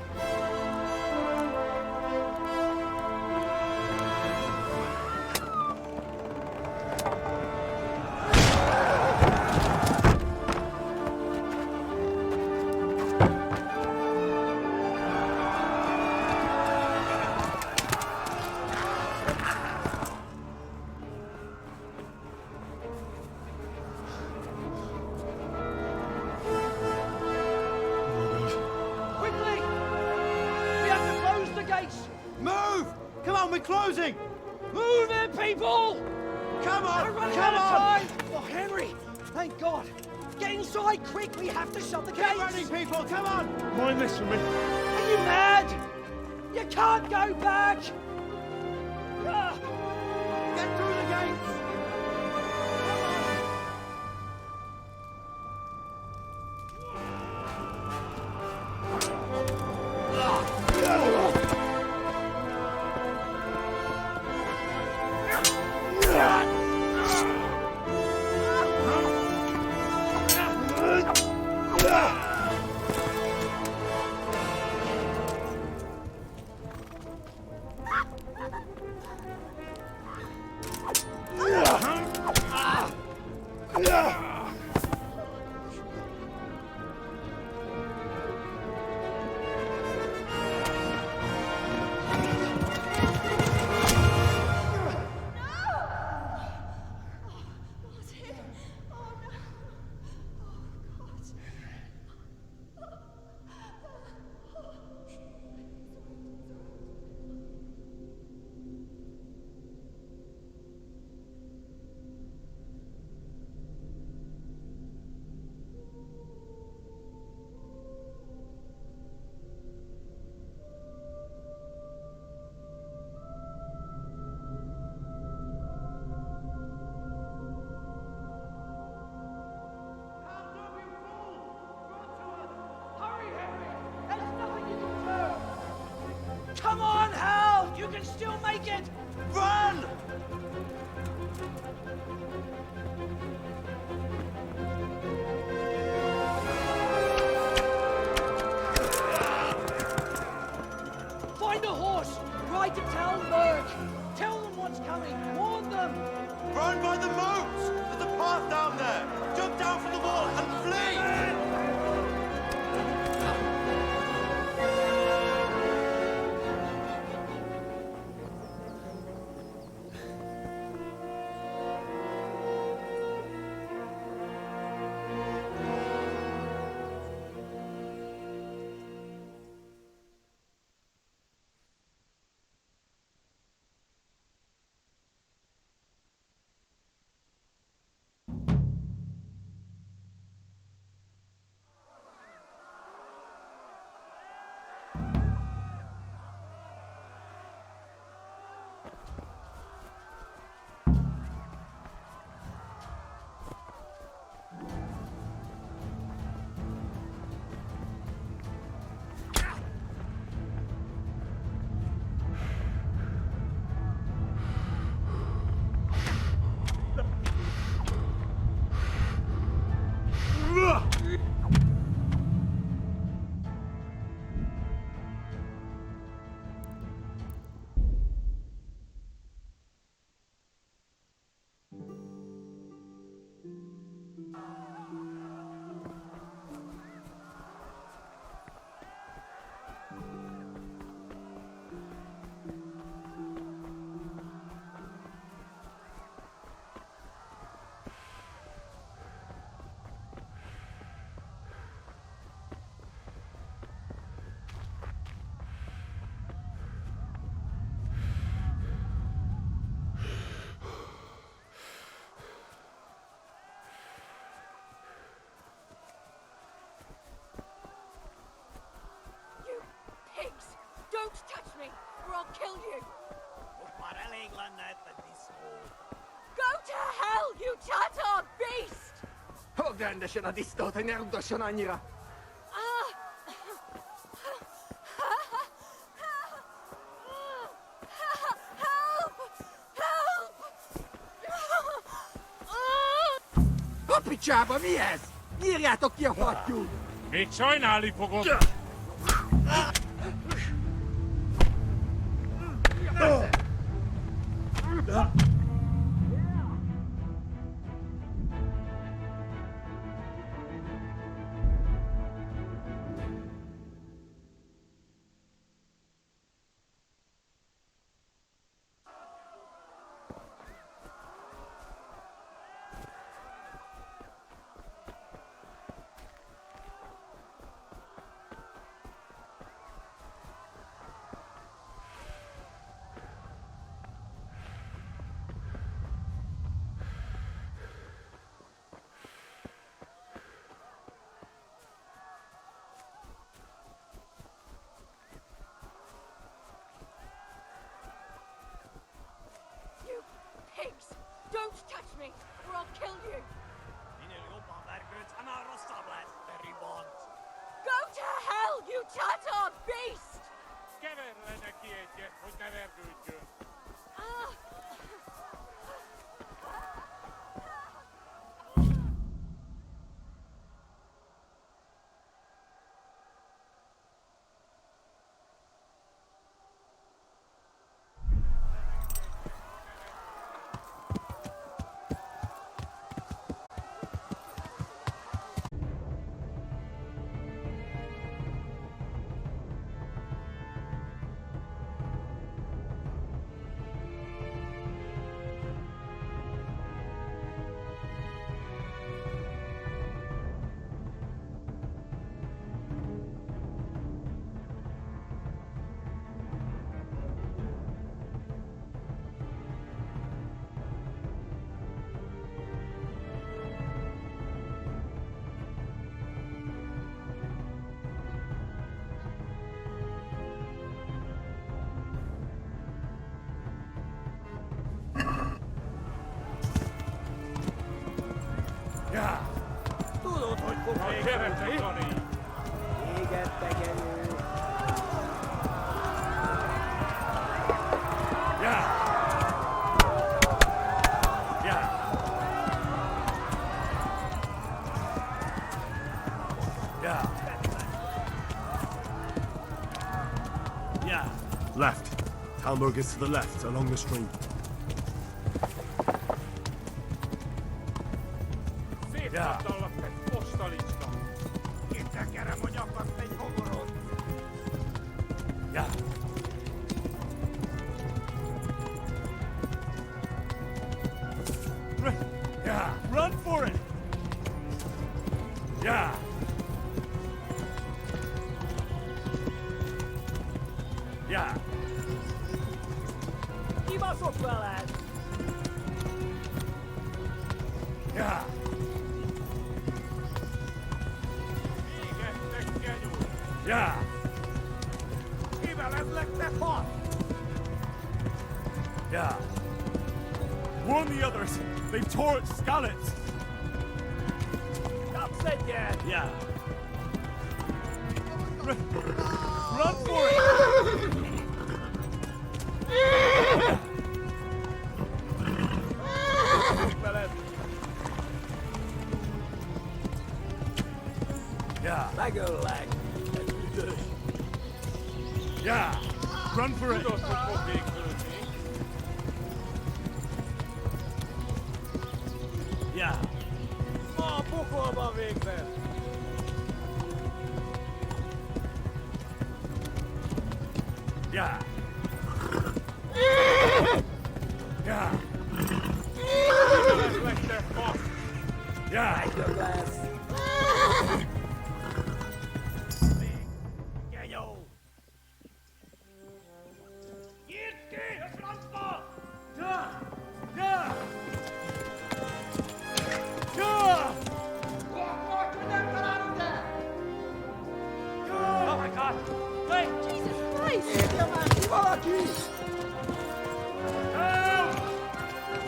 Closing! Move it, people! Come on! We're running Come out of on! time! Oh, Henry! Thank God! Get inside quick! We have to shut the gates! Get running, people! Come on! Mind this for me. Are you mad? You can't go back! Get through the gates! Take it! Run! Find a horse! Ride to town, Lurk! Tell them what's coming! Warn them! Run by the moat! There's a path down there! Jump down from the wall and flee! Don't touch me, or I'll kill you! Go to hell, you Tatar beast! Picsába, mi ez? Írjátok ki a fattyút! Még sajnálni fogod! Pigs! Don't touch me, or I'll kill you! Go to hell, you Tatar beast! Tudod, hogy fogod Johnny! Égettek elő! Yeah! Yeah. Left. Talmberg is to the left, along the stream. Yeah. Yeah. Yeah. Run for it. Yeah. Yeah. Keep us up, well, lads. Yeah. Yeah. Yeah. Warn the others. They've tore its scallops. Stop said, yeah. Yeah. Run for it! Yeah. Lag, old lag. Yeah. Run for it. Yeah. Oh, poco above it, man. Yeah. Yeah. Yeah. Oh my God! Wait! Jesus Christ! Help!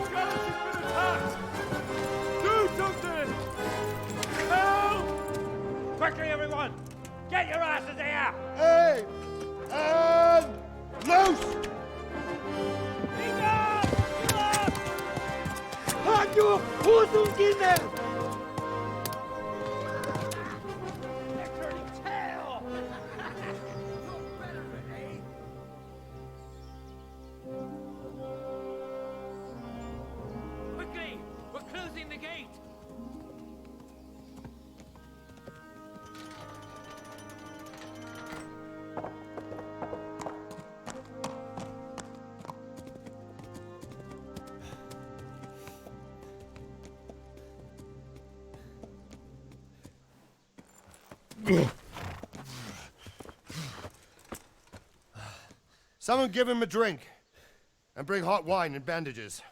Scallops has been attacked! Do something! Help! Quickly, everyone! Get your asses here! Hey! And loose! Halt your Hosen inne! Quickly! We're closing the gate! Someone give him a drink. And bring hot wine and bandages.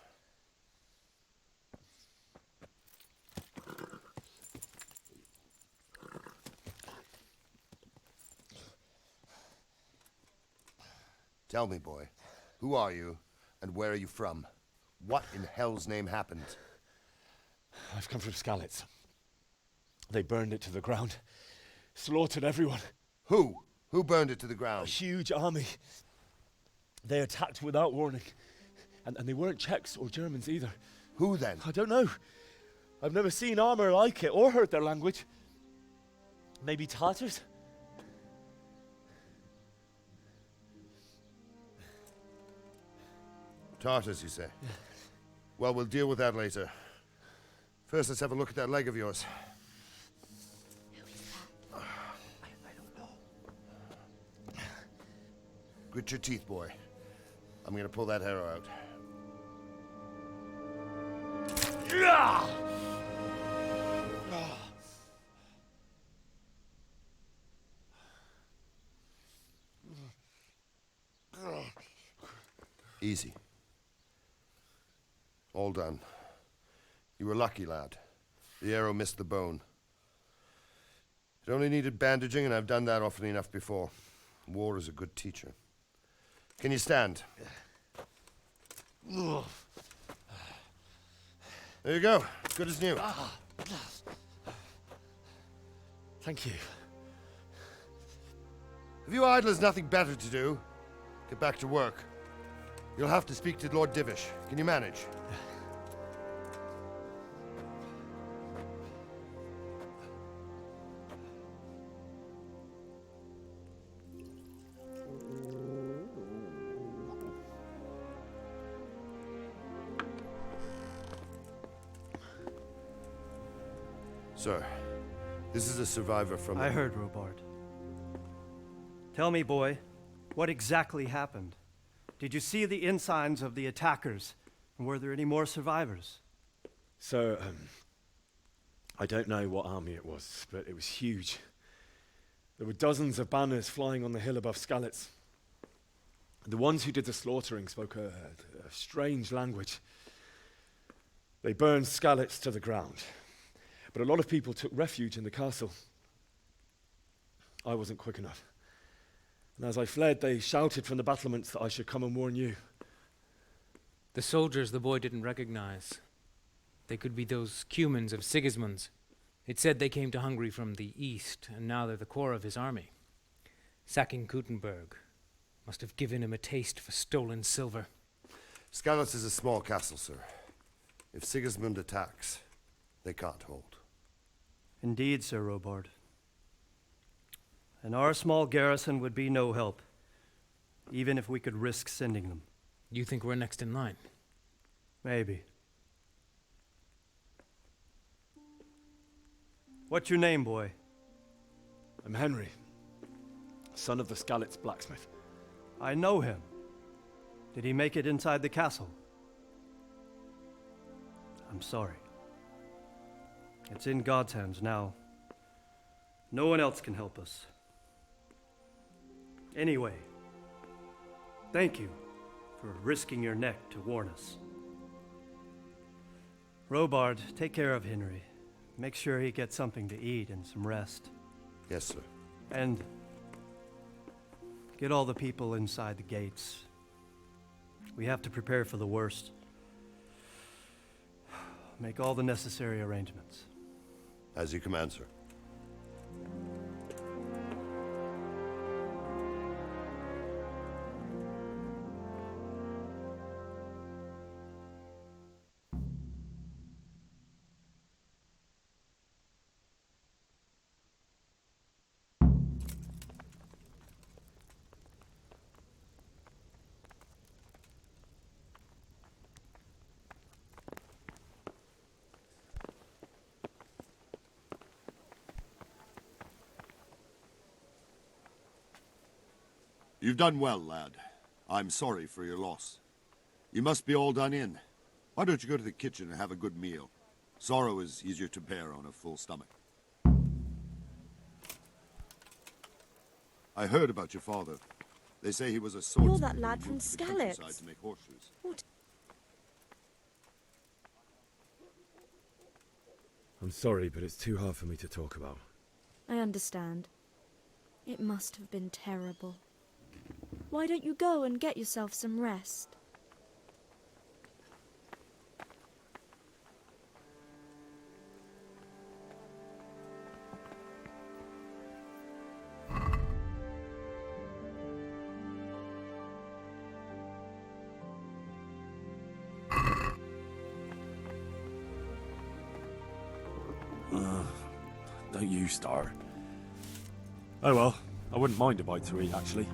Tell me, boy, who are you and where are you from? What in hell's name happened? I've come from Skalitz. They burned it to the ground. Slaughtered everyone. Who? Who burned it to the ground? A huge army. They attacked without warning. And they weren't Czechs or Germans either. Who then? I don't know. I've never seen armor like it or heard their language. Maybe Tatars? Tartars, you say? Yeah. Well, we'll deal with that later. First, let's have a look at that leg of yours. I don't know. Grit your teeth, boy. I'm gonna pull that arrow out. Easy. All done. You were lucky, lad. The arrow missed the bone. It only needed bandaging, and I've done that often enough before. War is a good teacher. Can you stand? There you go. Good as new. Thank you. If you idlers nothing better to do, get back to work. You'll have to speak to Lord Divish. Can you manage? Sir, this is a survivor from... I heard, Robard. Tell me, boy, what exactly happened? Did you see the ensigns of the attackers? And were there any more survivors? So, I don't know what army it was, but it was huge. There were dozens of banners flying on the hill above Skalitz. The ones who did the slaughtering spoke a strange language. They burned Skalitz to the ground, but a lot of people took refuge in the castle. I wasn't quick enough. And as I fled, they shouted from the battlements that I should come and warn you. The soldiers the boy didn't recognize. They could be those Cumans of Sigismund's. It said they came to Hungary from the east, and now they're the core of his army. Sacking Gutenberg must have given him a taste for stolen silver. Skalitz is a small castle, sir. If Sigismund attacks, they can't hold. Indeed, Sir Robard. And our small garrison would be no help, even if we could risk sending them. You think we're next in line? Maybe. What's your name, boy? I'm Henry, son of the Skalitz blacksmith. I know him. Did he make it inside the castle? I'm sorry. It's in God's hands now. No one else can help us. Anyway, thank you for risking your neck to warn us. Robard, take care of Henry. Make sure he gets something to eat and some rest. Yes, sir. And get all the people inside the gates. We have to prepare for the worst. Make all the necessary arrangements. As you command, sir. You've done well, lad. I'm sorry for your loss. You must be all done in. Why don't you go to the kitchen and have a good meal? Sorrow is easier to bear on a full stomach. I heard about your father. They say he was a swordsman. You're that lad who from moved to the countryside Skalitz. to make horseshoes. What? I'm sorry, but it's too hard for me to talk about. I understand. It must have been terrible. Why don't you go and get yourself some rest? Don't you start. Oh well, I wouldn't mind a bite to eat, actually.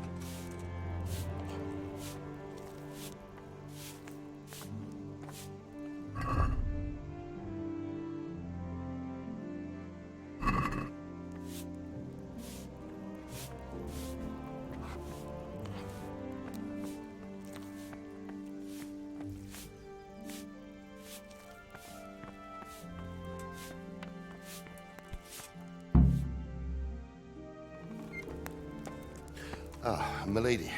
Ah, milady.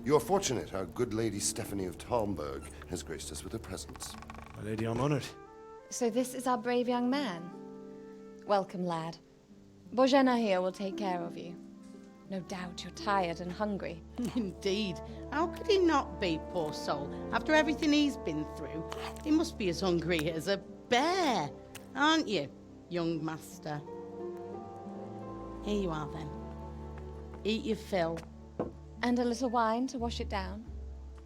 You are fortunate our good lady Stephanie of Talmberg has graced us with her presence. My lady, I'm honored. So this is our brave young man. Welcome, lad. Bozhena here will take care of you. No doubt you're tired and hungry. Indeed. How could he not be, poor soul? After everything he's been through, he must be as hungry as a bear. Aren't you, young master? Here you are, then. Eat your fill. And a little wine to wash it down.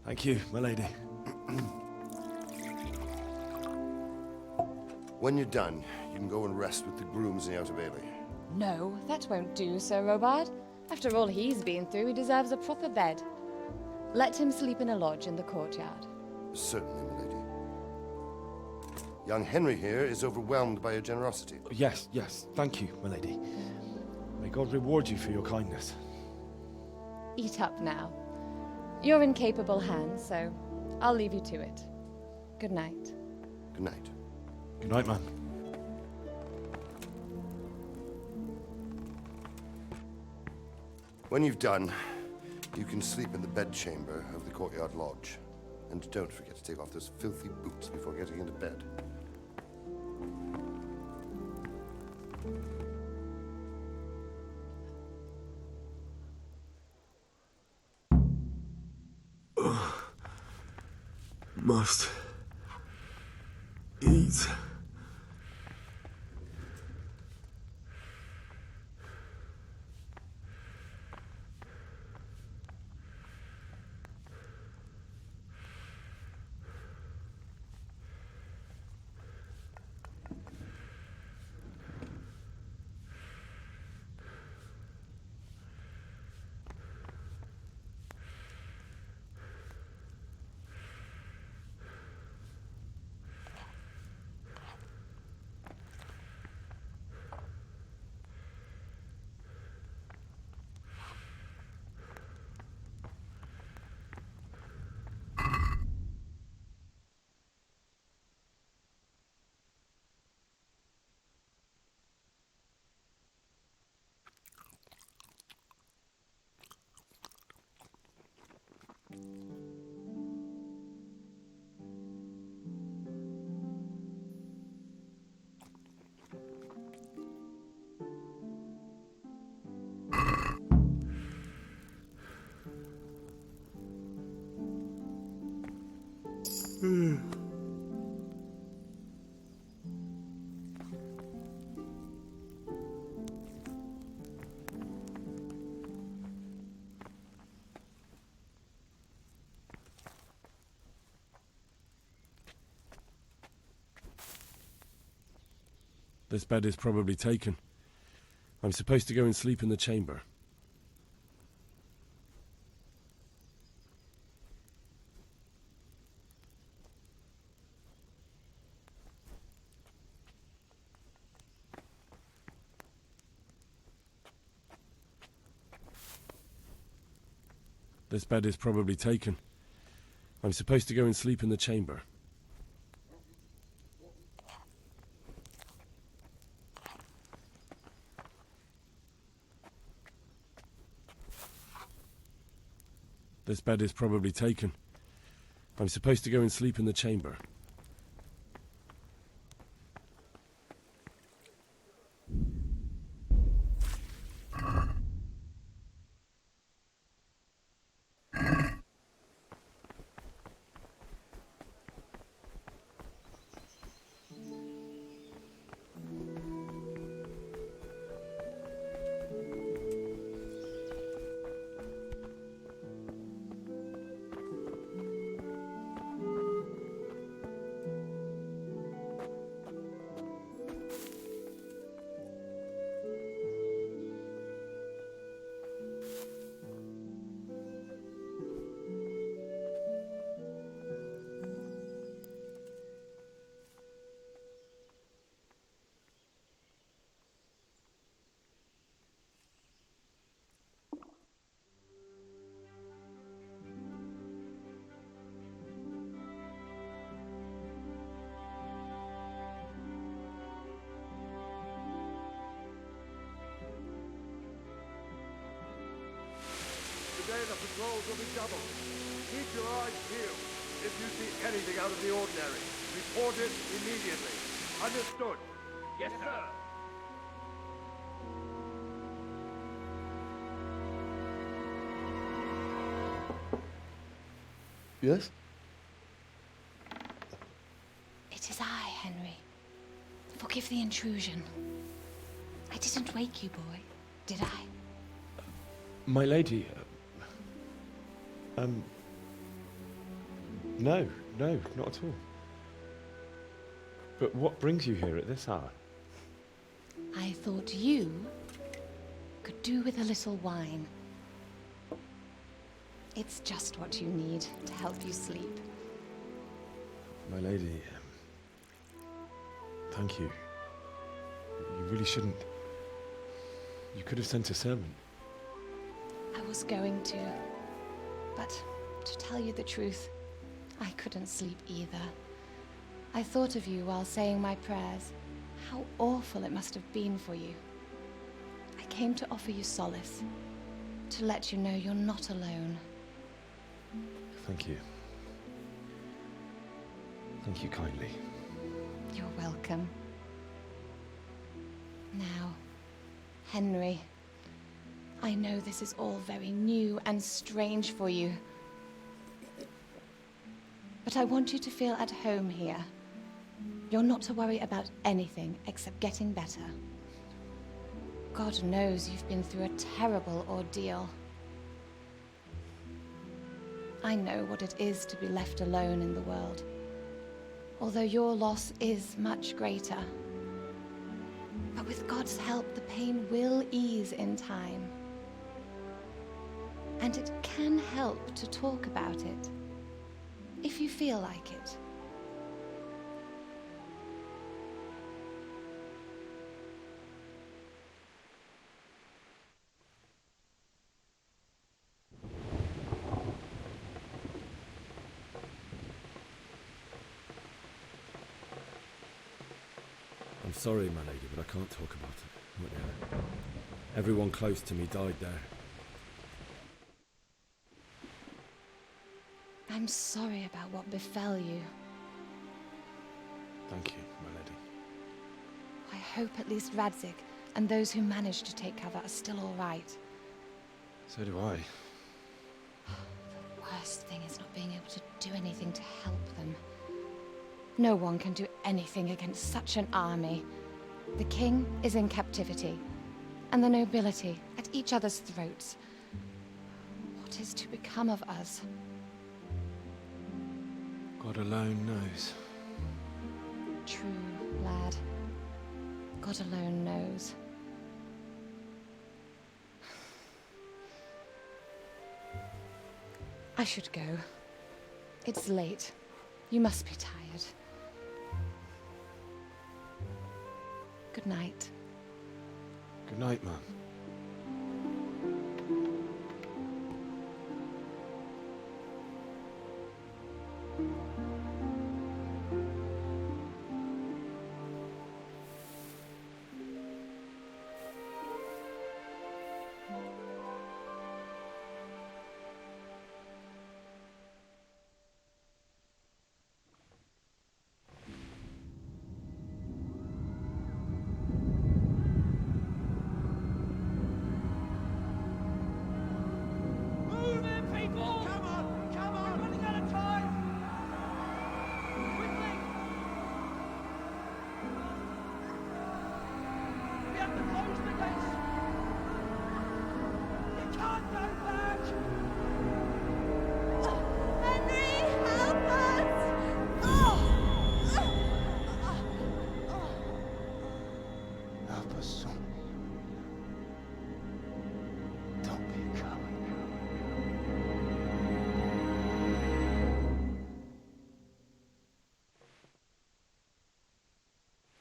Thank you, my lady. When you're done, you can go and rest with the grooms in the Outer Bailey. No, that won't do, Sir Robard. After all he's been through, he deserves a proper bed. Let him sleep in a lodge in the courtyard. Certainly, milady. Young Henry here is overwhelmed by your generosity. Yes, yes, thank you, my lady. May God reward you for your kindness. Eat up now. You're in capable hands, so I'll leave you to it. Good night. Good night. Good night, man. When you've done, you can sleep in the bedchamber of the courtyard lodge. And don't forget to take off those filthy boots before getting into bed. Must eat. This bed is probably taken. I'm supposed to go and sleep in the chamber. This bed is probably taken. I'm supposed to go and sleep in the chamber. This bed is probably taken. I'm supposed to go and sleep in the chamber. Today the patrols will be doubled. Keep your eyes peeled. If you see anything out of the ordinary, report it immediately. Understood? Yes, sir. Yes? It is I, Henry. Forgive the intrusion. I didn't wake you, boy, did I? My lady, no, not at all. But what brings you here at this hour? I thought you could do with a little wine. It's just what you need to help you sleep. My lady, Thank you. You really shouldn't. You could have sent a servant. I was going to. But to tell you the truth, I couldn't sleep either. I thought of you while saying my prayers. How awful it must have been for you. I came to offer you solace. To let you know you're not alone. Thank you. Thank you kindly. You're welcome. Now, Henry, I know this is all very new and strange for you. But I want you to feel at home here. You're not to worry about anything except getting better. God knows you've been through a terrible ordeal. I know what it is to be left alone in the world, although your loss is much greater. But with God's help, the pain will ease in time. And it can help to talk about it, if you feel like it. I'm sorry, my lady, but I can't talk about it. Not yet. Everyone close to me died there. I'm sorry about what befell you. Thank you, my lady. I hope at least Radzik and those who managed to take cover are still all right. So do I. The worst thing is not being able to do anything to help them. No one can do anything against such an army. The king is in captivity, and the nobility at each other's throats. What is to become of us? God alone knows. True, lad. God alone knows. I should go. It's late. You must be tired. Good night. Good night, Mum.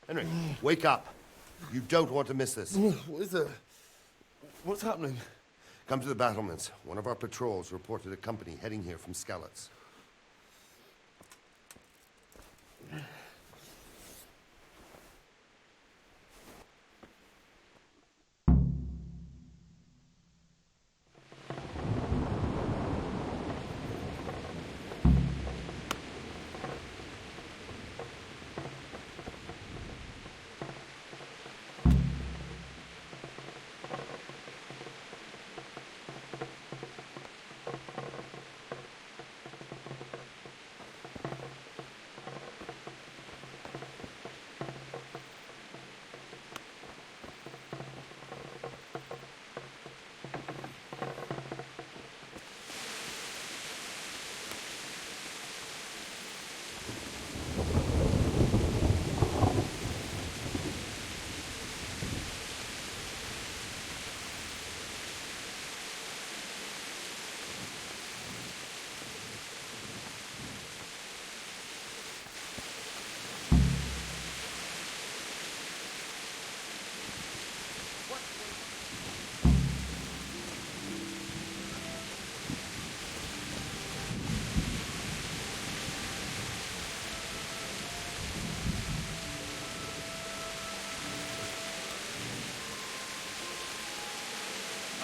Henry, wake up. You don't want to miss this. What is it? What's happening? Come to the battlements. One of our patrols reported a company heading here from Skalitz.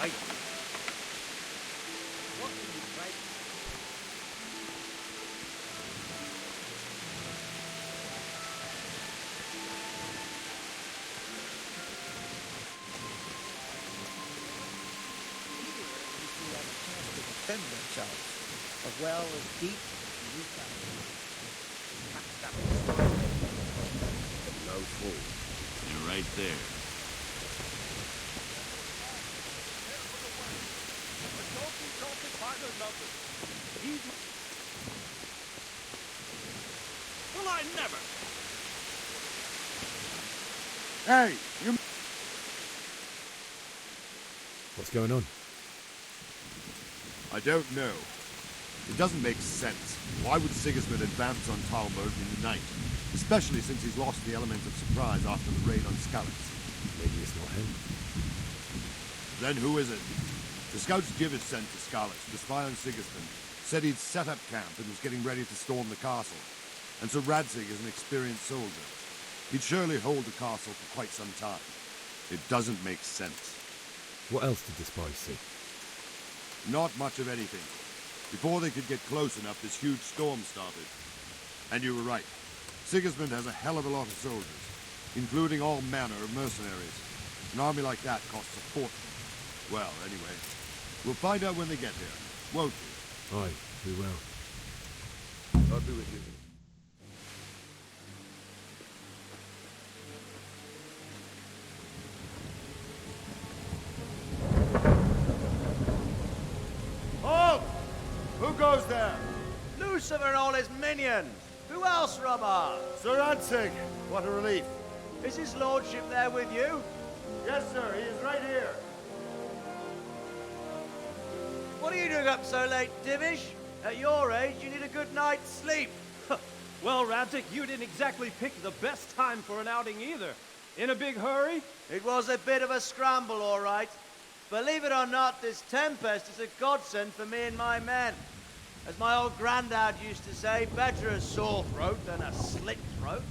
fight. What do you fight? Defend themselves as well as deep you can. No fool. You're right there. Well, I never. Hey, you... What's going on? I don't know. It doesn't make sense. Why would Sigismund advance on Talmberg in the night? Especially since he's lost the element of surprise after the raid on Skalitz. Maybe it's not him. Then who is it? The scouts Givis sent to Skalitz to spy on Sigismund said he'd set up camp and was getting ready to storm the castle. And so Radzig is an experienced soldier. He'd surely hold the castle for quite some time. It doesn't make sense. What else did the spies see? Not much of anything. Before they could get close enough, this huge storm started. And you were right. Sigismund has a hell of a lot of soldiers, including all manner of mercenaries. An army like that costs a fortune. Well, anyway, we'll find out when they get here, won't we? Aye, we will. I'll be with you. Halt! Who goes there? Lucifer and all his minions. Who else, Robert? Sir Radzig, what a relief. Is his lordship there with you? Yes, sir, he is right here. What are you doing up so late, Divish? At your age, you need a good night's sleep. Well, Radzig, you didn't exactly pick the best time for an outing either. In a big hurry? It was a bit of a scramble, all right. Believe it or not, this tempest is a godsend for me and my men. As my old granddad used to say, better a sore throat than a slit throat.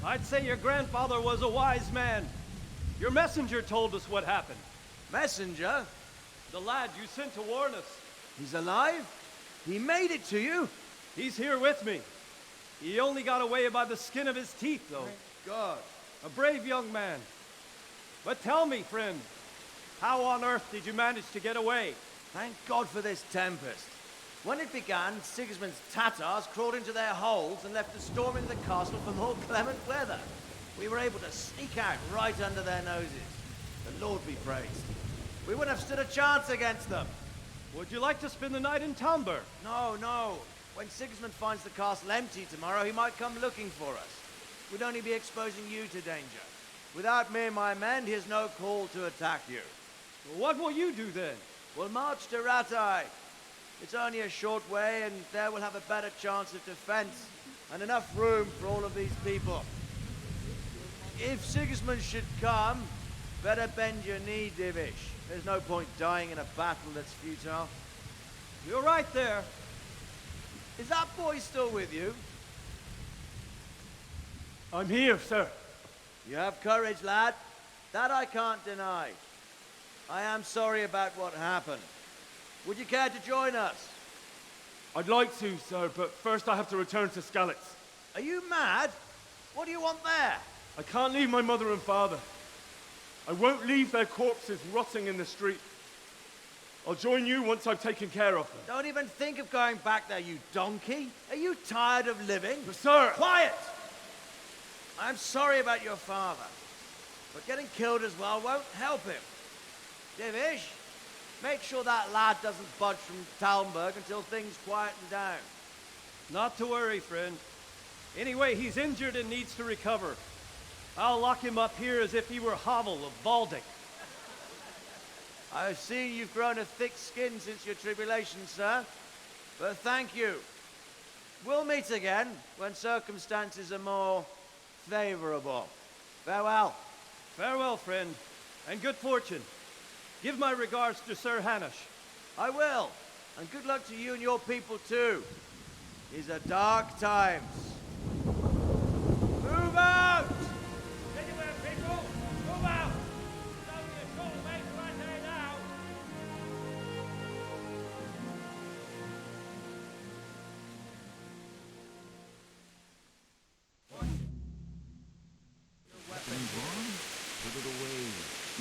I'd say your grandfather was a wise man. Your messenger told us what happened. Messenger? The lad you sent to warn us. He's alive? He made it to you? He's here with me. He only got away by the skin of his teeth, though. Thank God. A brave young man. But tell me, friend, how on earth did you manage to get away? Thank God for this tempest. When it began, Sigismund's Tatars crawled into their holes and left a storm into the castle for more clement weather. We were able to sneak out right under their noses. The Lord be praised. We wouldn't have stood a chance against them. Would you like to spend the night in Talmberg? No, no. When Sigismund finds the castle empty tomorrow, he might come looking for us. We'd only be exposing you to danger. Without me and my men, he has no call to attack you. Well, what will you do then? We'll march to Ratai. It's only a short way, and there we'll have a better chance of defense and enough room for all of these people. If Sigismund should come, better bend your knee, Divish. There's no point dying in a battle that's futile. You're right there. Is that boy still with you? I'm here, sir. You have courage, lad. That I can't deny. I am sorry about what happened. Would you care to join us? I'd like to, sir, but first I have to return to Skalitz. Are you mad? What do you want there? I can't leave my mother and father. I won't leave their corpses rotting in the street. I'll join you once I've taken care of them. Don't even think of going back there, you donkey. Are you tired of living? But sir! Quiet! I'm sorry about your father, but getting killed as well won't help him. Divish, make sure that lad doesn't budge from Talmberg until things quieten down. Not to worry, friend. Anyway, he's injured and needs to recover. I'll lock him up here as if he were Havel of Baldic. I've seen you've grown a thick skin since your tribulation, sir. But thank you. We'll meet again when circumstances are more favorable. Farewell. Farewell, friend, and good fortune. Give my regards to Sir Hanush. I will. And good luck to you and your people, too. These are dark times. Move out! Anywhere, people! Move out! It's only a short way to right there now.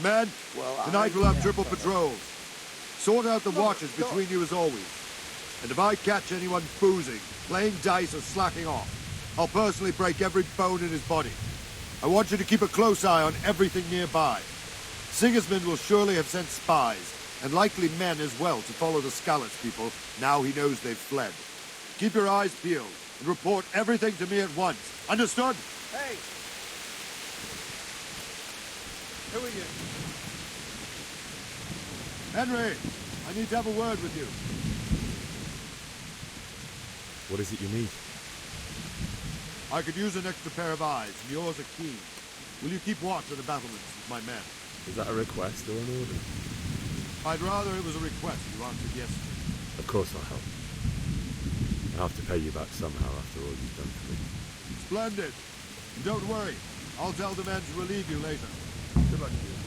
Men, tonight we'll have triple patrols. Sort out the watches between you as always. And if I catch anyone boozing, playing dice or slacking off, I'll personally break every bone in his body. I want you to keep a close eye on everything nearby. Sigismund will surely have sent spies, and likely men as well, to follow the Skalitz people now he knows they've fled. Keep your eyes peeled, and report everything to me at once. Understood? Hey! Who are you? Henry, I need to have a word with you. What is it you need? I could use an extra pair of eyes, and yours are keen. Will you keep watch of the battlements with my men? Is that a request or an order? I'd rather it was a request you answered yes to. Of course I'll help. I'll have to pay you back somehow after all you've done for me. Splendid. And don't worry, I'll tell the men to relieve you later. Good luck to you.